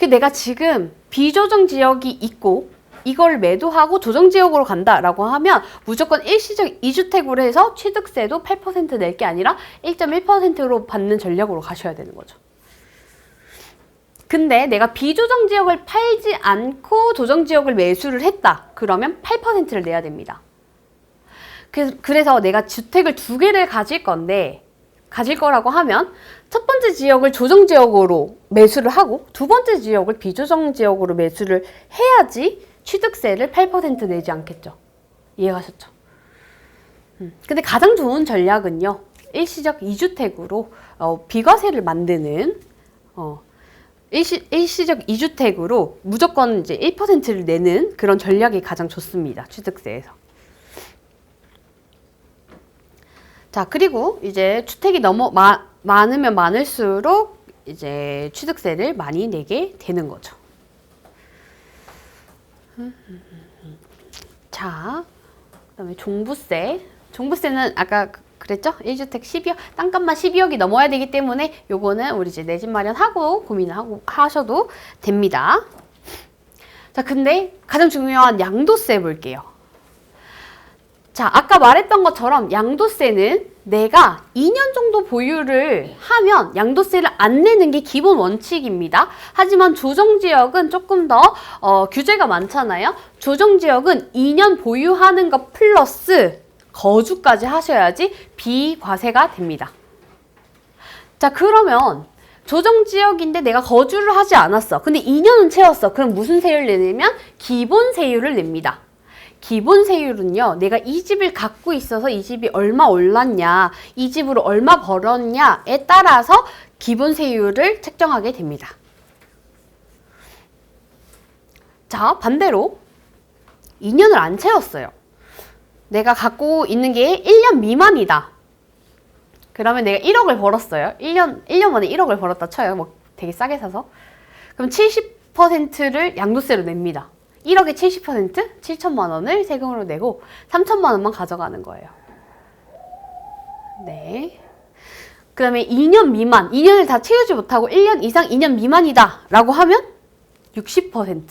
내가 지금 비조정 지역이 있고 이걸 매도하고 조정 지역으로 간다라고 하면 무조건 일시적 2주택으로 해서 취득세도 8% 낼 게 아니라 1.1%로 받는 전략으로 가셔야 되는 거죠. 근데 내가 비조정 지역을 팔지 않고 조정 지역을 매수를 했다. 그러면 8%를 내야 됩니다. 그래서 내가 주택을 두 개를 가질 거라고 하면 첫 번째 지역을 조정 지역으로 매수를 하고 두 번째 지역을 비조정 지역으로 매수를 해야지 취득세를 8% 내지 않겠죠. 이해가셨죠? 근데 가장 좋은 전략은요. 일시적 2주택으로 비과세를 만드는 일시적 2주택으로 무조건 이제 1%를 내는 그런 전략이 가장 좋습니다. 취득세에서. 자, 그리고 이제 주택이 너무 많으면 많을수록 이제 취득세를 많이 내게 되는 거죠. 자, 그다음에 종부세. 종부세는 아까 그랬죠? 1주택 12억, 땅값만 12억이 넘어야 되기 때문에 요거는 우리 이제 내 집 마련하고 고민을 하셔도 됩니다. 자, 근데 가장 중요한 양도세 볼게요. 자, 아까 말했던 것처럼 양도세는 내가 2년 정도 보유를 하면 양도세를 안 내는 게 기본 원칙입니다. 하지만 조정지역은 조금 더 규제가 많잖아요. 조정지역은 2년 보유하는 것 플러스 거주까지 하셔야지 비과세가 됩니다. 자, 그러면 조정지역인데 내가 거주를 하지 않았어. 근데 2년은 채웠어. 그럼 무슨 세율을 내냐면 기본 세율을 냅니다. 기본 세율은요, 내가 이 집을 갖고 있어서 이 집이 얼마 올랐냐, 이 집으로 얼마 벌었냐에 따라서 기본 세율을 책정하게 됩니다. 자, 반대로 2년을 안 채웠어요. 내가 갖고 있는 게 1년 미만이다. 그러면 내가 1억을 벌었어요. 1년 만에 1억을 벌었다 쳐요. 뭐 되게 싸게 사서. 그럼 70%를 양도세로 냅니다. 1억에 70%? 7천만 원을 세금으로 내고 3천만 원만 가져가는 거예요. 네. 그 다음에 2년 미만, 2년을 다 채우지 못하고 1년 이상 2년 미만이다 라고 하면 60%.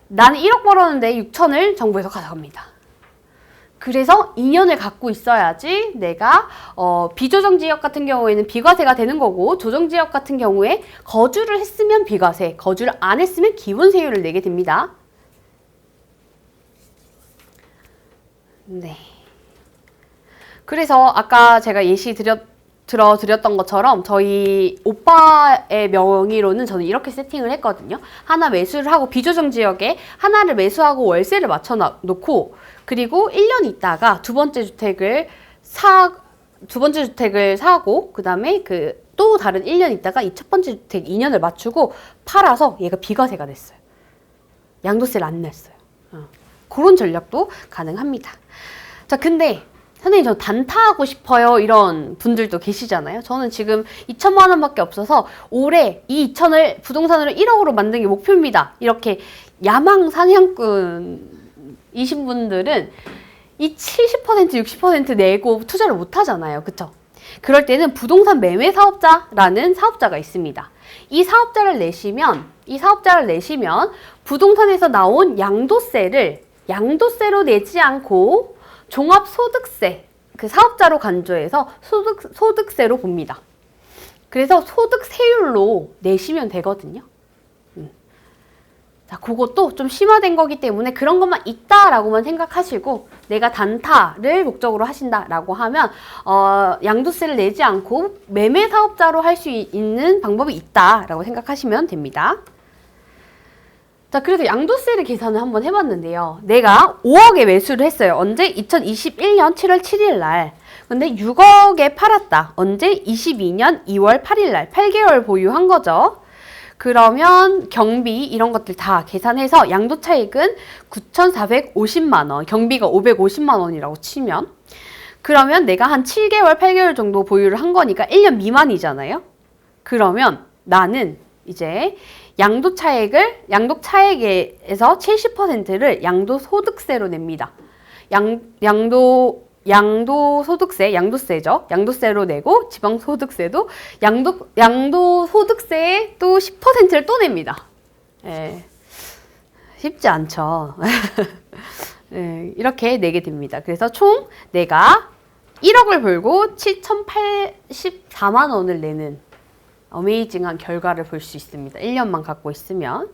나는 1억 벌었는데 6천을 정부에서 가져갑니다. 그래서 2년을 갖고 있어야지 내가 비조정지역 같은 경우에는 비과세가 되는 거고 조정지역 같은 경우에 거주를 했으면 비과세, 거주를 안 했으면 기본세율을 내게 됩니다. 네. 그래서 아까 제가 예시 들어드렸던 것처럼 저희 오빠의 명의로는 저는 이렇게 세팅을 했거든요. 하나 매수를 하고 비조정지역에 하나를 매수하고 월세를 맞춰 놓고 그리고 1년 있다가 두 번째 주택을 사고 그 다음에 또 다른 1년 있다가 이 첫 번째 주택 2년을 맞추고 팔아서 얘가 비과세가 됐어요. 양도세를 안 냈어요. 그런 전략도 가능합니다. 자, 근데 선생님 저 단타하고 싶어요 이런 분들도 계시잖아요. 저는 지금 2천만 원밖에 없어서 올해 이 2천을 부동산으로 1억으로 만드는 게 목표입니다. 이렇게 야망 사냥꾼 이신 분들은 이 70%, 60% 내고 투자를 못 하잖아요. 그쵸? 그럴 때는 부동산 매매 사업자라는 사업자가 있습니다. 이 사업자를 내시면 부동산에서 나온 양도세로 내지 않고 종합소득세, 그 사업자로 간주해서 소득세로 봅니다. 그래서 소득세율로 내시면 되거든요. 자, 그것도 좀 심화된 거기 때문에 그런 것만 있다라고만 생각하시고 내가 단타를 목적으로 하신다라고 하면 양도세를 내지 않고 매매 사업자로 할 수 있는 방법이 있다라고 생각하시면 됩니다. 자, 그래서 양도세를 계산을 한번 해봤는데요. 내가 5억에 매수를 했어요. 언제? 2021년 7월 7일 날. 근데 6억에 팔았다. 언제? 22년 2월 8일 날. 8개월 보유한 거죠. 그러면 경비 이런 것들 다 계산해서 양도차익은 9,450만 원, 경비가 550만 원이라고 치면 그러면 내가 한 7개월, 8개월 정도 보유를 한 거니까 1년 미만이잖아요. 그러면 나는 이제 양도차익에서 70%를 양도소득세로 냅니다. 양도세죠. 양도세로 내고 지방소득세도 양도소득세에 또 10%를 또 냅니다. 예, 쉽지 않죠. 예, 이렇게 내게 됩니다. 그래서 총 내가 1억을 벌고 7,084만 원을 내는 어메이징한 결과를 볼 수 있습니다. 1년만 갖고 있으면.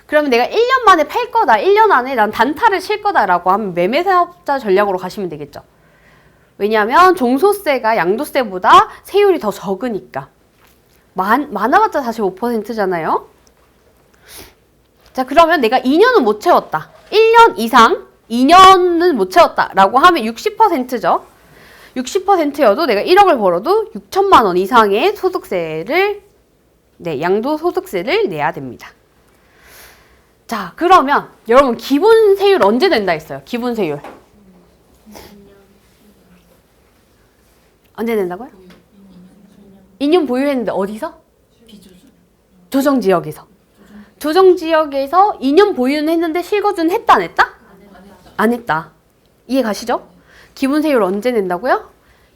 그러면 내가 1년 만에 팔 거다. 1년 안에 난 단타를 칠 거다라고 하면 매매사업자 전략으로 가시면 되겠죠. 왜냐하면 종소세가 양도세보다 세율이 더 적으니까. 많아봤자 45%잖아요. 자, 그러면 내가 2년은 못 채웠다. 1년 이상 2년은 못 채웠다라고 하면 60%죠. 60%여도 내가 1억을 벌어도 6천만 원 이상의 소득세를, 양도소득세를 내야 됩니다. 자, 그러면 여러분 기본 세율 언제 낸다 했어요? 기본 세율. 언제 낸다고요? 2년 보유했는데 어디서? 조정지역에서. 조정지역에서 2년 보유는 했는데 실거주는 했다 안 했다? 안 했다. 이해 가시죠? 기본 세율 언제 낸다고요?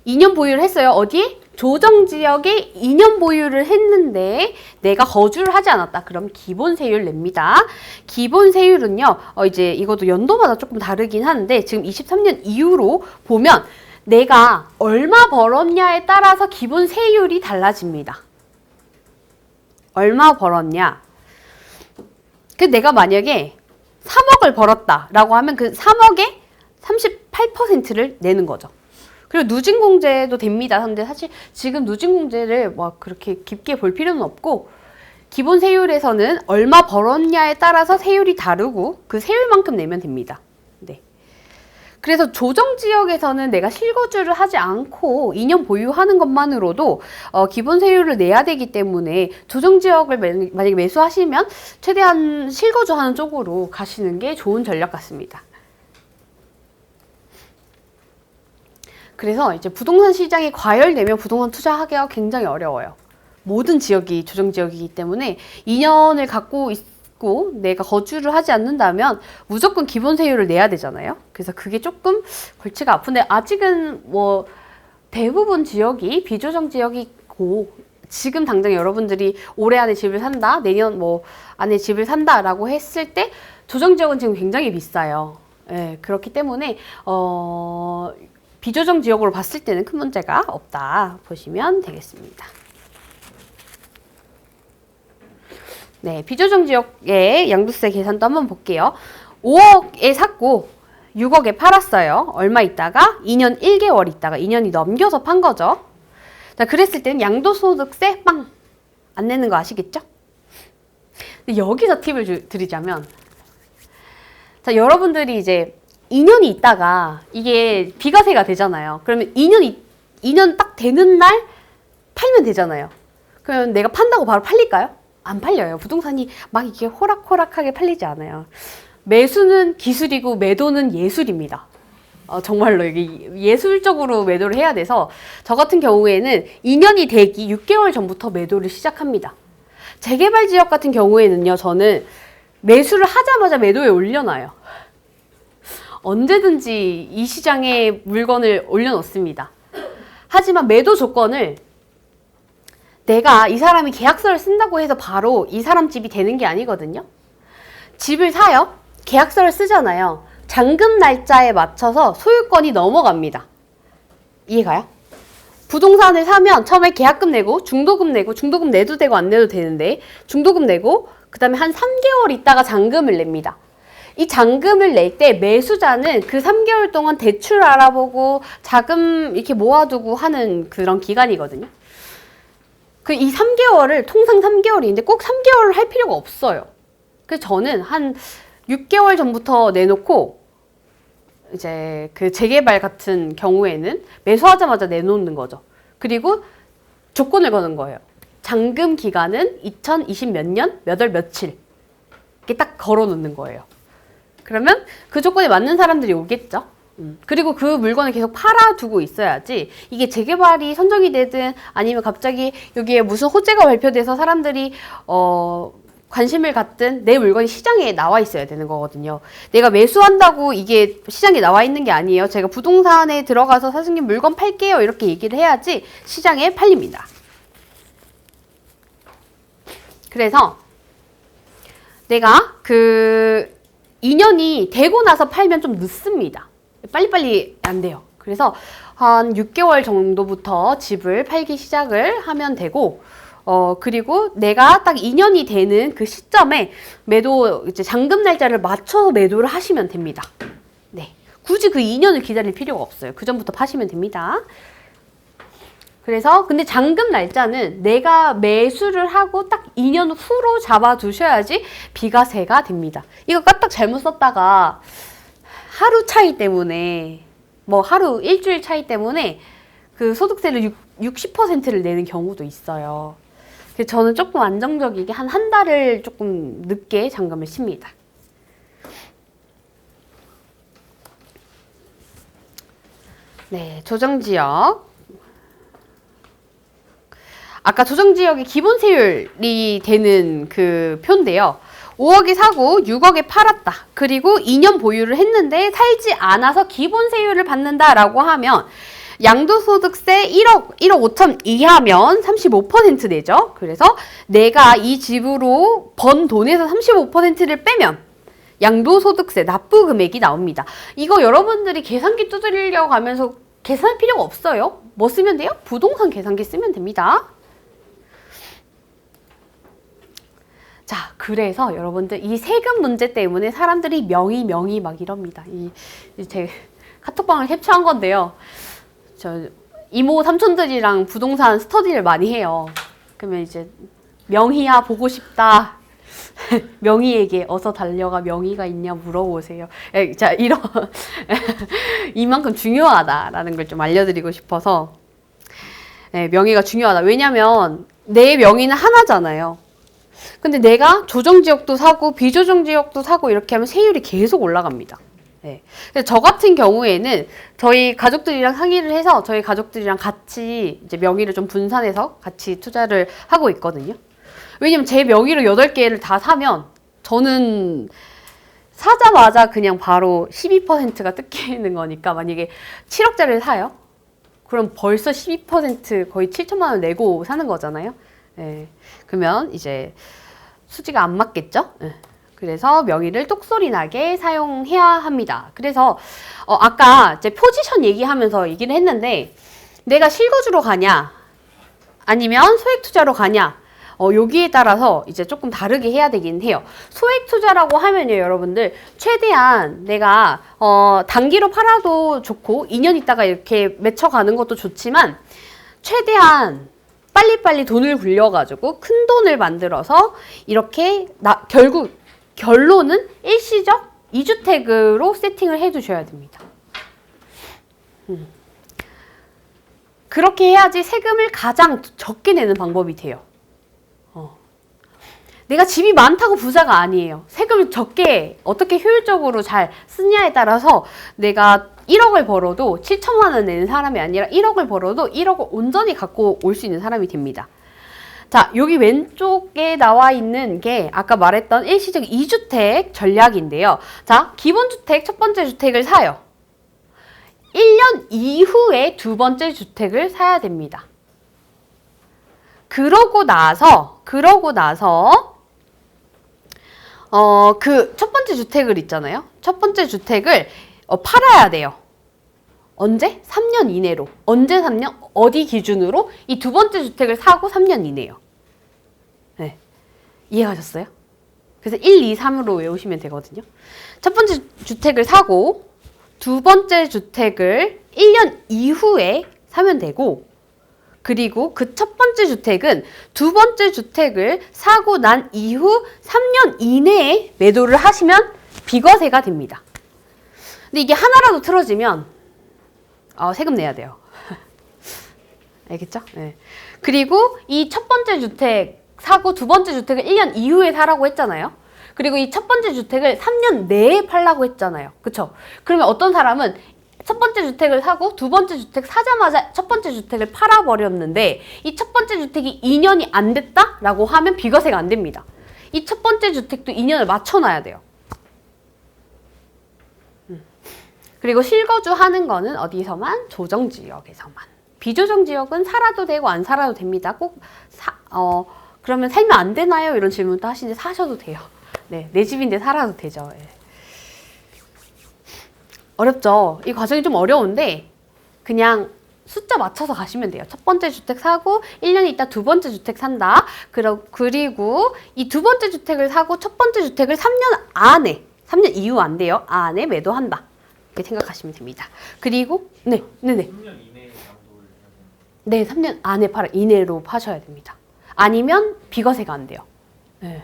2년 보유를 했어요. 어디? 조정지역에 2년 보유를 했는데 내가 거주를 하지 않았다. 그럼 기본 세율 냅니다. 기본 세율은요. 이제 이것도 연도마다 조금 다르긴 하는데 지금 23년 이후로 보면 내가 얼마 벌었냐에 따라서 기본 세율이 달라집니다. 얼마 벌었냐? 내가 만약에 3억을 벌었다라고 하면 그 3억에 38%를 내는 거죠. 그리고 누진공제도 됩니다. 근데 사실 지금 누진공제를 막 그렇게 깊게 볼 필요는 없고 기본 세율에서는 얼마 벌었냐에 따라서 세율이 다르고 그 세율만큼 내면 됩니다. 네. 그래서 조정지역에서는 내가 실거주를 하지 않고 2년 보유하는 것만으로도 기본 세율을 내야 되기 때문에 조정지역을 만약에 매수하시면 최대한 실거주하는 쪽으로 가시는 게 좋은 전략 같습니다. 그래서 이제 부동산 시장이 과열되면 부동산 투자하기가 굉장히 어려워요. 모든 지역이 조정지역이기 때문에 2년을 갖고 있고 내가 거주를 하지 않는다면 무조건 기본 세율을 내야 되잖아요. 그래서 그게 조금 골치가 아픈데 아직은 뭐 대부분 지역이 비조정 지역이고 지금 당장 여러분들이 올해 안에 집을 산다, 내년 뭐 안에 집을 산다라고 했을 때 조정 지역은 지금 굉장히 비싸요. 예, 그렇기 때문에 비조정 지역으로 봤을 때는 큰 문제가 없다 보시면 되겠습니다. 네, 비조정 지역의 양도세 계산도 한번 볼게요. 5억에 샀고 6억에 팔았어요. 얼마 있다가 2년 1개월 있다가 2년이 넘겨서 판 거죠. 자, 그랬을 때는 양도소득세 빵! 안 내는 거 아시겠죠? 여기서 팁을 드리자면 자, 여러분들이 이제 2년이 있다가 이게 비과세가 되잖아요. 그러면 2년 딱 되는 날 팔면 되잖아요. 그러면 내가 판다고 바로 팔릴까요? 안 팔려요. 부동산이 막 이게 호락호락하게 팔리지 않아요. 매수는 기술이고 매도는 예술입니다. 정말로 이게 예술적으로 매도를 해야 돼서 저 같은 경우에는 2년이 되기 6개월 전부터 매도를 시작합니다. 재개발 지역 같은 경우에는요, 저는 매수를 하자마자 매도에 올려놔요. 언제든지 이 시장에 물건을 올려놓습니다. 하지만 매도 조건을 내가 이 사람이 계약서를 쓴다고 해서 바로 이 사람 집이 되는 게 아니거든요. 집을 사요. 계약서를 쓰잖아요. 잔금 날짜에 맞춰서 소유권이 넘어갑니다. 이해가요? 부동산을 사면 처음에 계약금 내고 중도금 내도 되고 안 내도 되는데 중도금 내고 그 다음에 한 3개월 있다가 잔금을 냅니다. 이 잔금을 낼 때 매수자는 그 3개월 동안 대출 알아보고 자금 이렇게 모아두고 하는 그런 기간이거든요. 그 이 3개월을 통상 3개월인데 꼭 3개월을 할 필요가 없어요. 그래서 저는 한 6개월 전부터 내놓고 이제 그 재개발 같은 경우에는 매수하자마자 내놓는 거죠. 그리고 조건을 거는 거예요. 잔금 기간은 2020 몇 년, 몇 월 며칠 이렇게 딱 걸어 놓는 거예요. 그러면 그 조건에 맞는 사람들이 오겠죠. 그리고 그 물건을 계속 팔아두고 있어야지 이게 재개발이 선정이 되든 아니면 갑자기 여기에 무슨 호재가 발표돼서 사람들이 관심을 갖든 내 물건이 시장에 나와 있어야 되는 거거든요. 내가 매수한다고 이게 시장에 나와 있는 게 아니에요. 제가 부동산에 들어가서 사장님 물건 팔게요 이렇게 얘기를 해야지 시장에 팔립니다. 그래서 내가 그 2년이 되고 나서 팔면 좀 늦습니다. 빨리빨리 안 돼요. 그래서 한 6개월 정도부터 집을 팔기 시작을 하면 되고, 그리고 내가 딱 2년이 되는 그 시점에 매도, 이제 잔금 날짜를 맞춰서 매도를 하시면 됩니다. 네. 굳이 그 2년을 기다릴 필요가 없어요. 그 전부터 파시면 됩니다. 그래서 근데 잔금 날짜는 내가 매수를 하고 딱 2년 후로 잡아두셔야지 비과세가 됩니다. 이거 까딱 잘못 썼다가 하루 차이 때문에 뭐 하루 일주일 차이 때문에 그 소득세를 60%를 내는 경우도 있어요. 그래서 저는 조금 안정적이게 한 달을 조금 늦게 잔금을 칩니다. 네, 조정지역. 아까 조정지역이 기본세율이 되는 그 표인데요. 5억에 사고 6억에 팔았다. 그리고 2년 보유를 했는데 살지 않아서 기본세율을 받는다라고 하면 양도소득세 1억 5천 이하면 35% 내죠. 그래서 내가 이 집으로 번 돈에서 35%를 빼면 양도소득세 납부 금액이 나옵니다. 이거 여러분들이 계산기 두드리려고 하면서 계산할 필요가 없어요. 뭐 쓰면 돼요? 부동산 계산기 쓰면 됩니다. 자, 그래서 여러분들 이 세금 문제 때문에 사람들이 명의 막 이럽니다. 제 카톡방을 캡처한 건데요. 저 이모 삼촌들이랑 부동산 스터디를 많이 해요. 그러면 이제 명의야 보고 싶다. 명의에게 어서 달려가 명의가 있냐 물어보세요. 자, 이만큼 중요하다라는 걸 좀 알려드리고 싶어서 명의가 중요하다. 왜냐면 내 명의는 하나잖아요. 근데 내가 조정지역도 사고 비조정지역도 사고 이렇게 하면 세율이 계속 올라갑니다. 네. 그래서 저 같은 경우에는 저희 가족들이랑 상의를 해서 저희 가족들이랑 같이 이제 명의를 좀 분산해서 같이 투자를 하고 있거든요. 왜냐면 제 명의로 8개를 다 사면 저는 사자마자 그냥 바로 12%가 뜯기는 거니까 만약에 7억짜리를 사요? 그럼 벌써 12% 거의 7천만 원 내고 사는 거잖아요. 네. 그러면 이제 수지가 안 맞겠죠? 네. 그래서 명의를 똑소리 나게 사용해야 합니다. 그래서 아까 이제 포지션 얘기하면서 얘기를 했는데 내가 실거주로 가냐 아니면 소액투자로 가냐 여기에 따라서 이제 조금 다르게 해야 되긴 해요. 소액투자라고 하면요, 여러분들 최대한 내가 단기로 팔아도 좋고 2년 있다가 이렇게 맺혀가는 것도 좋지만 최대한 빨리빨리 돈을 굴려가지고 큰 돈을 만들어서 이렇게 결국 결론은 일시적 2주택으로 세팅을 해두셔야 됩니다. 그렇게 해야지 세금을 가장 적게 내는 방법이 돼요. 내가 집이 많다고 부자가 아니에요. 세금을 적게 어떻게 효율적으로 잘 쓰냐에 따라서 내가 1억을 벌어도 7천만 원 내는 사람이 아니라 1억을 벌어도 1억을 온전히 갖고 올 수 있는 사람이 됩니다. 자, 여기 왼쪽에 나와 있는 게 아까 말했던 일시적 2주택 전략인데요. 자, 기본주택 첫 번째 주택을 사요. 1년 이후에 두 번째 주택을 사야 됩니다. 그러고 나서 그 첫 번째 주택을 있잖아요. 첫 번째 주택을 팔아야 돼요. 언제? 3년 이내로. 언제 3년? 어디 기준으로? 이 두 번째 주택을 사고 3년 이내요. 네. 이해가셨어요? 그래서 1, 2, 3으로 외우시면 되거든요. 첫 번째 주택을 사고 두 번째 주택을 1년 이후에 사면 되고, 그리고 그 첫 번째 주택은 두 번째 주택을 사고 난 이후 3년 이내에 매도를 하시면 비과세가 됩니다. 근데 이게 하나라도 틀어지면 세금 내야 돼요. 알겠죠? 네. 그리고 이 첫 번째 주택 사고 두 번째 주택을 1년 이후에 사라고 했잖아요. 그리고 이 첫 번째 주택을 3년 내에 팔라고 했잖아요. 그쵸? 그러면 어떤 사람은 첫 번째 주택을 사고 두 번째 주택 사자마자 첫 번째 주택을 팔아버렸는데 이 첫 번째 주택이 2년이 안 됐다라고 하면 비과세가 안 됩니다. 이 첫 번째 주택도 2년을 맞춰놔야 돼요. 그리고 실거주 하는 거는 어디서만? 조정지역에서만. 비조정지역은 살아도 되고 안 살아도 됩니다. 꼭 그러면 살면 안 되나요? 이런 질문도 하시는데 사셔도 돼요. 네, 내 집인데 살아도 되죠. 네. 어렵죠? 이 과정이 좀 어려운데 그냥 숫자 맞춰서 가시면 돼요. 첫 번째 주택 사고 1년 있다 두 번째 주택 산다. 그리고 이 두 번째 주택을 사고 첫 번째 주택을 3년 안에, 3년 이후 안 돼요. 안에 매도한다. 이렇게 생각하시면 됩니다. 그리고 3년 이내에 양도를 네, 3년 안에 이내로 파셔야 됩니다. 아니면 비과세가 안 돼요. 네.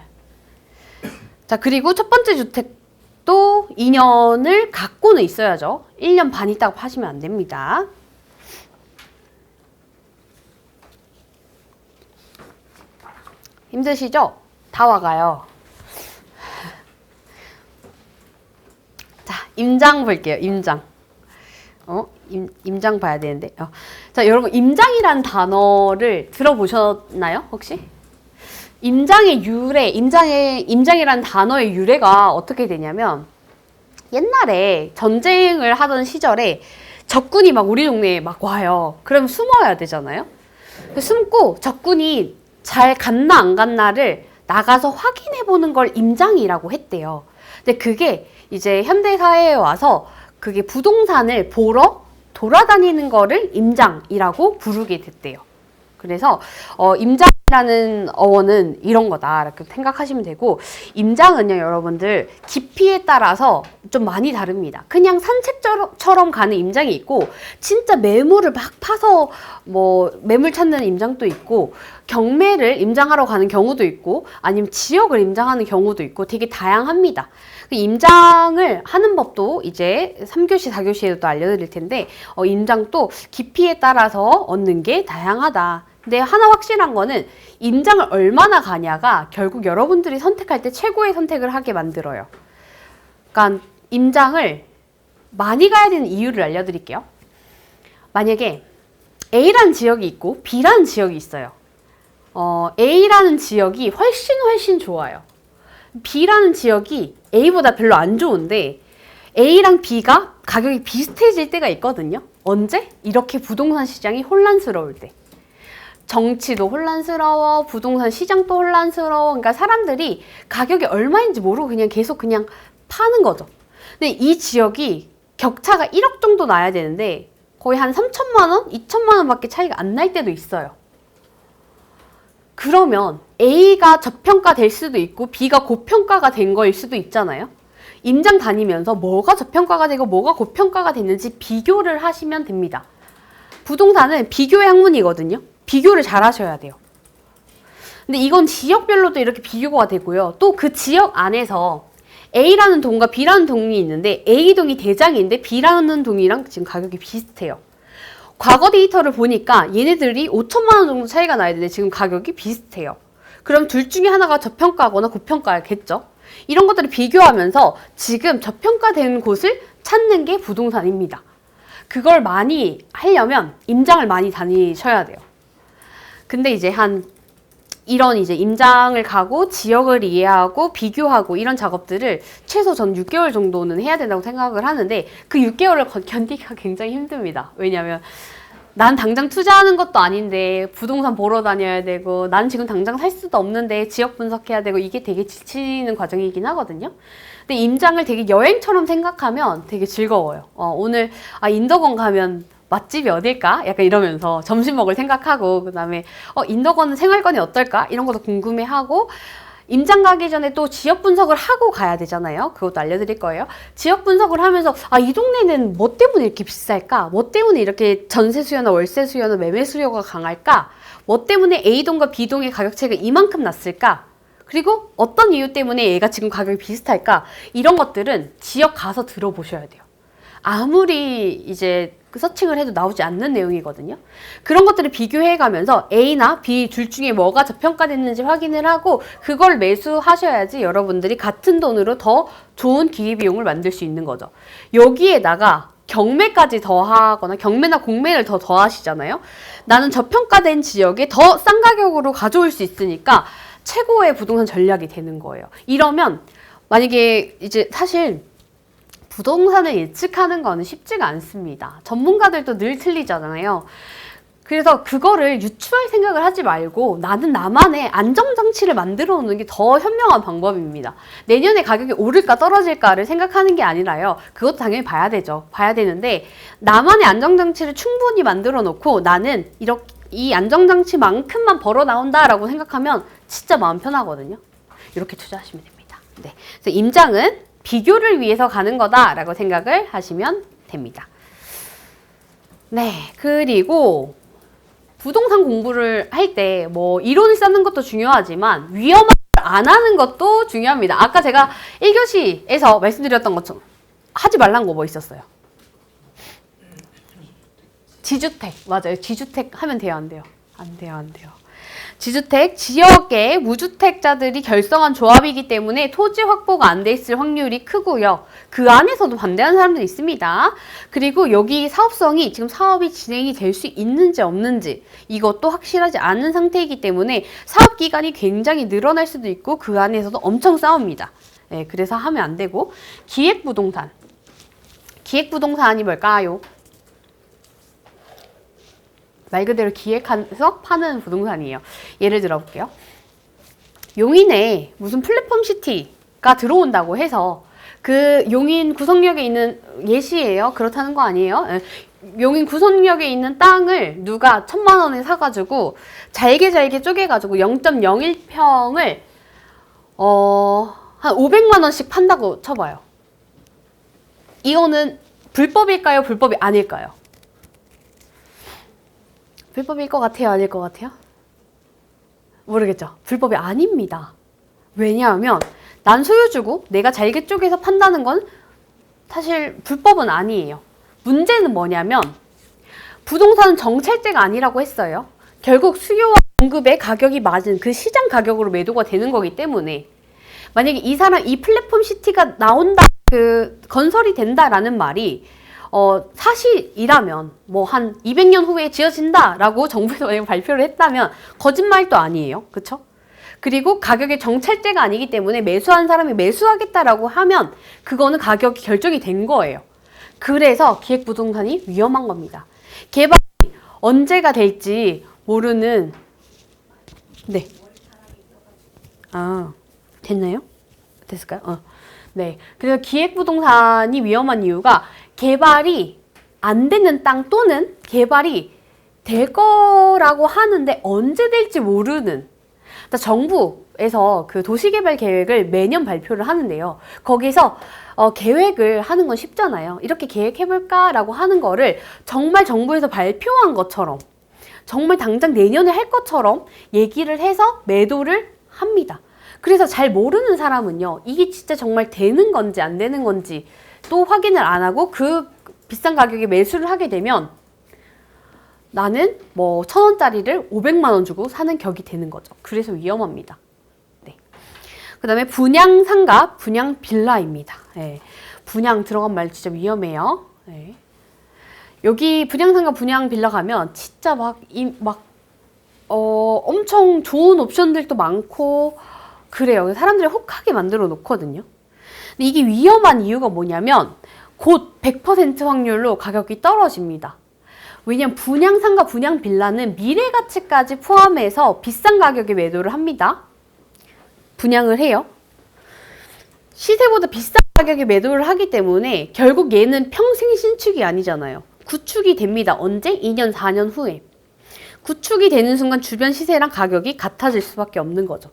자, 그리고 첫 번째 주택도 2년을 갖고는 있어야죠. 1년 반 있다가 파시면 안 됩니다. 힘드시죠? 다 와가요. 자, 임장 볼게요. 임장. 임장 봐야 되는데. 자, 여러분, 임장이라는 단어를 들어보셨나요? 혹시? 임장의 유래, 임장이라는 단어의 유래가 어떻게 되냐면, 옛날에 전쟁을 하던 시절에 적군이 막 우리 동네에 막 와요. 그럼 숨어야 되잖아요? 숨고 적군이 잘 갔나 안 갔나를 나가서 확인해 보는 걸 임장이라고 했대요. 근데 그게 이제 현대사회에 와서 그게 부동산을 보러 돌아다니는 거를 임장이라고 부르게 됐대요. 그래서 임장이라는 어원은 이런 거다 이렇게 생각하시면 되고, 임장은요 여러분들 깊이에 따라서 좀 많이 다릅니다. 그냥 산책처럼 가는 임장이 있고, 진짜 매물을 막 파서 뭐 매물 찾는 임장도 있고, 경매를 임장하러 가는 경우도 있고, 아니면 지역을 임장하는 경우도 있고, 되게 다양합니다. 임장을 하는 법도 이제 3교시, 4교시에도 알려드릴 텐데, 임장도 깊이에 따라서 얻는 게 다양하다. 근데 하나 확실한 거는 임장을 얼마나 가냐가 결국 여러분들이 선택할 때 최고의 선택을 하게 만들어요. 그러니까 임장을 많이 가야 되는 이유를 알려드릴게요. 만약에 A라는 지역이 있고 B라는 지역이 있어요. A라는 지역이 훨씬 좋아요. B라는 지역이 A보다 별로 안 좋은데 A랑 B가 가격이 비슷해질 때가 있거든요. 언제? 이렇게 부동산 시장이 혼란스러울 때. 정치도 혼란스러워, 부동산 시장도 혼란스러워. 그러니까 사람들이 가격이 얼마인지 모르고 계속 파는 거죠. 근데 이 지역이 격차가 1억 정도 나야 되는데 거의 한 3천만 원, 2천만 원밖에 차이가 안 날 때도 있어요. 그러면 A가 저평가 될 수도 있고 B가 고평가가 된 거일 수도 있잖아요. 임장 다니면서 뭐가 저평가가 되고 뭐가 고평가가 됐는지 비교를 하시면 됩니다. 부동산은 비교의 학문이거든요. 비교를 잘 하셔야 돼요. 근데 이건 지역별로도 이렇게 비교가 되고요. 또 그 지역 안에서 A라는 동과 B라는 동이 있는데 A동이 대장인데 B라는 동이랑 지금 가격이 비슷해요. 과거 데이터를 보니까 얘네들이 5천만 원 정도 차이가 나야 되는데 지금 가격이 비슷해요. 그럼 둘 중에 하나가 저평가거나 고평가겠죠. 이런 것들을 비교하면서 지금 저평가된 곳을 찾는 게 부동산입니다. 그걸 많이 하려면 임장을 많이 다니셔야 돼요. 근데 이제 이런 임장을 가고 지역을 이해하고 비교하고 이런 작업들을 최소 전 6개월 정도는 해야 된다고 생각을 하는데 그 6개월을 견디기가 굉장히 힘듭니다. 왜냐면 난 당장 투자하는 것도 아닌데 부동산 보러 다녀야 되고, 난 지금 당장 살 수도 없는데 지역 분석해야 되고, 이게 되게 지치는 과정이긴 하거든요. 근데 임장을 되게 여행처럼 생각하면 되게 즐거워요. 오늘 인덕원 가면 맛집이 어딜까? 약간 이러면서 점심 먹을 생각하고, 그 다음에 인덕원은 생활권이 어떨까? 이런 것도 궁금해하고, 임장 가기 전에 또 지역 분석을 하고 가야 되잖아요. 그것도 알려드릴 거예요. 지역 분석을 하면서 이 동네는 뭐 때문에 이렇게 비쌀까? 뭐 때문에 이렇게 전세 수요나 월세 수요나 매매 수요가 강할까? 뭐 때문에 A동과 B동의 가격 차이가 이만큼 났을까? 그리고 어떤 이유 때문에 얘가 지금 가격이 비슷할까? 이런 것들은 지역 가서 들어보셔야 돼요. 아무리 이제 서칭을 해도 나오지 않는 내용이거든요. 그런 것들을 비교해 가면서 A나 B 둘 중에 뭐가 저평가됐는지 확인을 하고 그걸 매수하셔야지 여러분들이 같은 돈으로 더 좋은 기회비용을 만들 수 있는 거죠. 여기에다가 경매까지 더하거나 경매나 공매를 더 더하시잖아요. 나는 저평가된 지역에 더 싼 가격으로 가져올 수 있으니까 최고의 부동산 전략이 되는 거예요. 이러면 만약에 이제 사실 부동산을 예측하는 거는 쉽지가 않습니다. 전문가들도 늘 틀리잖아요. 그래서 그거를 유추할 생각을 하지 말고 나는 나만의 안정장치를 만들어 놓는 게 더 현명한 방법입니다. 내년에 가격이 오를까 떨어질까를 생각하는 게 아니라요. 그것도 당연히 봐야 되죠. 봐야 되는데 나만의 안정장치를 충분히 만들어 놓고 나는 이렇게 이 안정장치만큼만 벌어 나온다라고 생각하면 진짜 마음 편하거든요. 이렇게 투자하시면 됩니다. 네. 그래서 임장은 비교를 위해서 가는 거다라고 생각을 하시면 됩니다. 네, 그리고 부동산 공부를 할 때 뭐 이론을 쌓는 것도 중요하지만 위험한 걸 안 하는 것도 중요합니다. 아까 제가 1교시에서 말씀드렸던 것처럼 하지 말란 거 뭐 있었어요? 지주택, 맞아요. 지주택 하면 돼요, 안 돼요? 안 돼요, 안 돼요. 지주택, 지역의 무주택자들이 결성한 조합이기 때문에 토지 확보가 안 돼 있을 확률이 크고요. 그 안에서도 반대하는 사람들이 있습니다. 그리고 여기 사업성이 지금 사업이 진행이 될 수 있는지 없는지 이것도 확실하지 않은 상태이기 때문에 사업 기간이 굉장히 늘어날 수도 있고 그 안에서도 엄청 싸웁니다. 네, 그래서 하면 안 되고 기획부동산. 기획부동산이 뭘까요? 말 그대로 기획해서 파는 부동산이에요. 예를 들어 볼게요. 용인에 무슨 플랫폼 시티가 들어온다고 해서 그 용인 구성역에 있는 예시예요. 그렇다는 거 아니에요. 용인 구성역에 있는 땅을 누가 1,000만 원에 사가지고 잘게 쪼개가지고 0.01평을 한 500만 원씩 판다고 쳐봐요. 이거는 불법일까요? 불법이 아닐까요? 불법일 것 같아요? 아닐 것 같아요? 모르겠죠? 불법이 아닙니다. 왜냐하면 난 소유주고 내가 잘게 쪼개서 판다는 건 사실 불법은 아니에요. 문제는 뭐냐면 부동산은 정찰제가 아니라고 했어요. 결국 수요와 공급의 가격이 맞은 그 시장 가격으로 매도가 되는 거기 때문에 만약에 이 플랫폼 시티가 나온다, 그 건설이 된다라는 말이 사실이라면 뭐 한 200년 후에 지어진다라고 정부에서 만약에 발표를 했다면 거짓말도 아니에요. 그쵸? 그리고 가격의 정찰제가 아니기 때문에 매수한 사람이 매수하겠다라고 하면 그거는 가격이 결정이 된 거예요. 그래서 기획부동산이 위험한 겁니다. 개발이 언제가 될지 모르는. 네. 됐나요? 됐을까요? 네. 그래서 기획부동산이 위험한 이유가 개발이 안 되는 땅 또는 개발이 될 거라고 하는데 언제 될지 모르는. 정부에서 그 도시개발 계획을 매년 발표를 하는데요. 거기서 계획을 하는 건 쉽잖아요. 이렇게 계획해볼까라고 하는 거를 정말 정부에서 발표한 것처럼 정말 당장 내년에 할 것처럼 얘기를 해서 매도를 합니다. 그래서 잘 모르는 사람은요. 이게 진짜 정말 되는 건지 안 되는 건지 또 확인을 안 하고 그 비싼 가격에 매수를 하게 되면 나는 뭐 1,000원짜리를 500만 원 주고 사는 격이 되는 거죠. 그래서 위험합니다. 네. 그 다음에 분양상가, 분양빌라입니다. 네. 분양 들어간 말 진짜 위험해요. 네. 여기 분양상가, 분양빌라 가면 진짜 엄청 좋은 옵션들도 많고 그래요. 사람들이 혹하게 만들어 놓거든요. 근데 이게 위험한 이유가 뭐냐면 곧 100% 확률로 가격이 떨어집니다. 왜냐면 분양상가, 분양빌라는 미래가치까지 포함해서 비싼 가격에 매도를 합니다. 분양을 해요. 시세보다 비싼 가격에 매도를 하기 때문에 결국 얘는 평생 신축이 아니잖아요. 구축이 됩니다. 언제? 2년, 4년 후에. 구축이 되는 순간 주변 시세랑 가격이 같아질 수밖에 없는 거죠.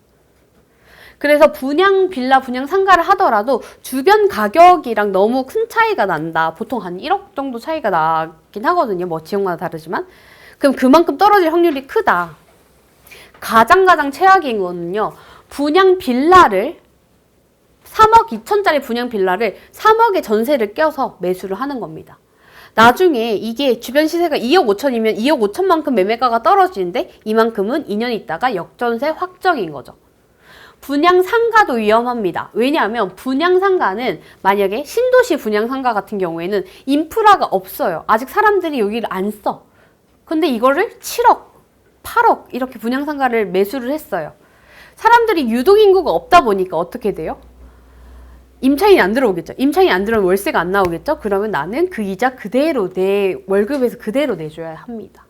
그래서 분양 빌라, 분양 상가를 하더라도 주변 가격이랑 너무 큰 차이가 난다. 보통 한 1억 정도 차이가 나긴 하거든요. 뭐 지역마다 다르지만. 그럼 그만큼 떨어질 확률이 크다. 가장 최악인 거는요. 분양 빌라를 3억 2천짜리 분양 빌라를 3억의 전세를 껴서 매수를 하는 겁니다. 나중에 이게 주변 시세가 2억 5천이면 2억 5천만큼 매매가가 떨어지는데 이만큼은 2년 있다가 역전세 확정인 거죠. 분양 상가도 위험합니다. 왜냐하면 분양 상가는 만약에 신도시 분양 상가 같은 경우에는 인프라가 없어요. 아직 사람들이 여기를 안 써. 근데 이거를 7억, 8억 이렇게 분양 상가를 매수를 했어요. 사람들이 유동인구가 없다 보니까 어떻게 돼요? 임차인이 안 들어오겠죠. 임차인이 안 들어오면 월세가 안 나오겠죠. 그러면 나는 그 이자 그대로 내 월급에서 그대로 내줘야 합니다.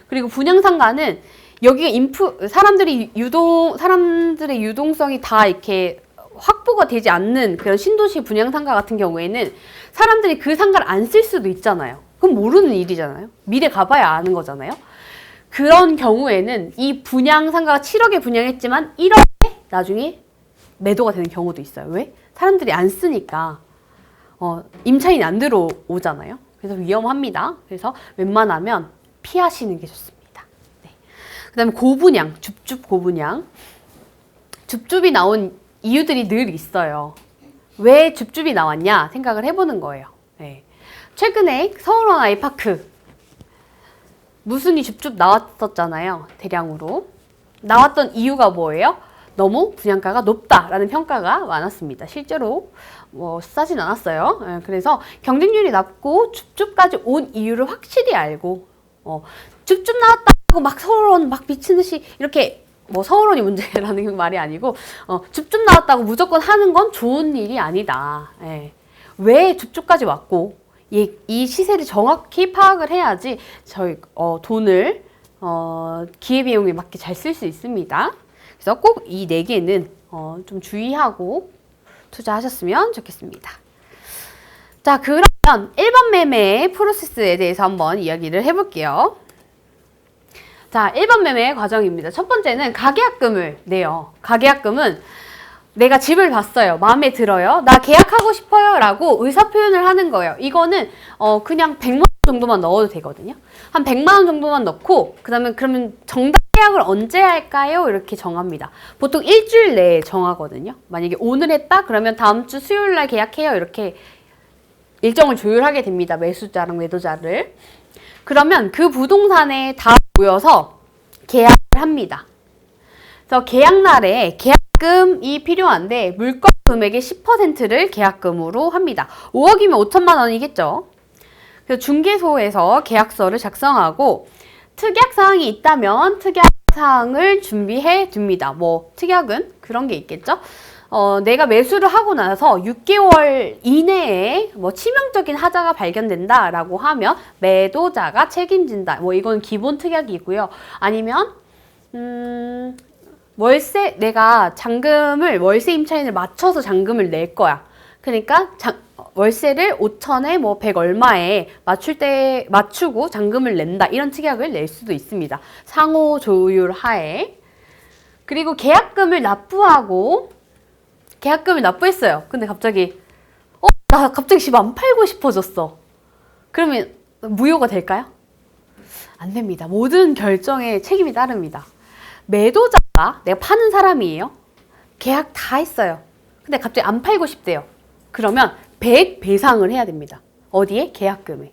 그리고 분양상가는 여기가 사람들의 유동성이 다 이렇게 확보가 되지 않는 그런 신도시 분양상가 같은 경우에는 사람들이 그 상가를 안 쓸 수도 있잖아요. 그건 모르는 일이잖아요. 미래 가봐야 아는 거잖아요. 그런 경우에는 이 분양상가가 7억에 분양했지만 1억에 나중에 매도가 되는 경우도 있어요. 왜? 사람들이 안 쓰니까 임차인이 안 들어오잖아요. 그래서 위험합니다. 그래서 웬만하면 피하시는 게 좋습니다. 네. 그 다음에 고분양, 줍줍 고분양. 줍줍이 나온 이유들이 늘 있어요. 왜 줍줍이 나왔냐 생각을 해보는 거예요. 네. 최근에 서울원 아이파크 무순이 줍줍 나왔었잖아요. 대량으로. 나왔던 이유가 뭐예요? 너무 분양가가 높다라는 평가가 많았습니다. 실제로 뭐 싸진 않았어요. 그래서 경쟁률이 낮고 줍줍까지 온 이유를 확실히 알고 줍줍 나왔다고 막 서울원 막 미친 듯이 이렇게 뭐 서울원이 문제라는 말이 아니고 줍줍 나왔다고 무조건 하는 건 좋은 일이 아니다. 왜 줍줍까지 왔고 이 시세를 정확히 파악을 해야지 저희 돈을 기회비용에 맞게 잘 쓸 수 있습니다. 그래서 꼭 이 4개는 좀 주의하고 투자하셨으면 좋겠습니다. 자, 그러면 1번 매매 프로세스에 대해서 한번 이야기를 해볼게요. 자, 1번 매매 과정입니다. 첫 번째는 가계약금을 내요. 가계약금은 내가 집을 봤어요. 마음에 들어요. 나 계약하고 싶어요. 라고 의사표현을 하는 거예요. 이거는 그냥 100만 원 정도만 넣어도 되거든요. 한 100만 원 정도만 넣고 그러면 정답 계약을 언제 할까요? 이렇게 정합니다. 보통 일주일 내에 정하거든요. 만약에 오늘 했다? 그러면 다음 주 수요일 날 계약해요. 이렇게 일정을 조율하게 됩니다. 매수자랑 매도자를. 그러면 그 부동산에 다 모여서 계약을 합니다. 그래서 계약날에 계약금이 필요한데 물건 금액의 10%를 계약금으로 합니다. 5억이면 5천만 원이겠죠. 그래서 중개소에서 계약서를 작성하고 특약사항이 있다면 특약사항을 준비해 둡니다. 뭐 특약은 그런 게 있겠죠. 내가 매수를 하고 나서 6개월 이내에 뭐 치명적인 하자가 발견된다라고 하면 매도자가 책임진다. 뭐 이건 기본 특약이고요. 아니면 내가 잔금을 월세 임차인을 맞춰서 잔금을 낼 거야. 그러니까 월세를 5천에 뭐 100 얼마에 맞추고 잔금을 낸다. 이런 특약을 낼 수도 있습니다. 상호 조율 하에. 그리고 계약금을 납부했어요. 근데 갑자기 나 갑자기 집 안 팔고 싶어졌어. 그러면 무효가 될까요? 안 됩니다. 모든 결정에 책임이 따릅니다. 매도자가 내가 파는 사람이에요. 계약 다 했어요. 근데 갑자기 안 팔고 싶대요. 그러면 100 배상을 해야 됩니다. 어디에? 계약금에.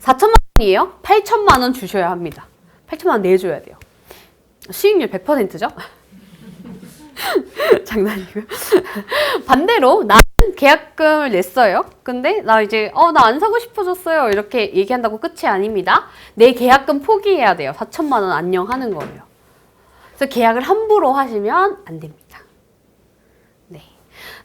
4천만 원이에요? 8천만 원 주셔야 합니다. 8천만 원 내줘야 돼요. 수익률 100%죠? 장난이고요. 반대로 나는 계약금을 냈어요. 근데 나 이제 나 안 사고 싶어졌어요. 이렇게 얘기한다고 끝이 아닙니다. 내 계약금 포기해야 돼요. 4천만 원 안녕 하는 거예요. 그래서 계약을 함부로 하시면 안 됩니다. 네.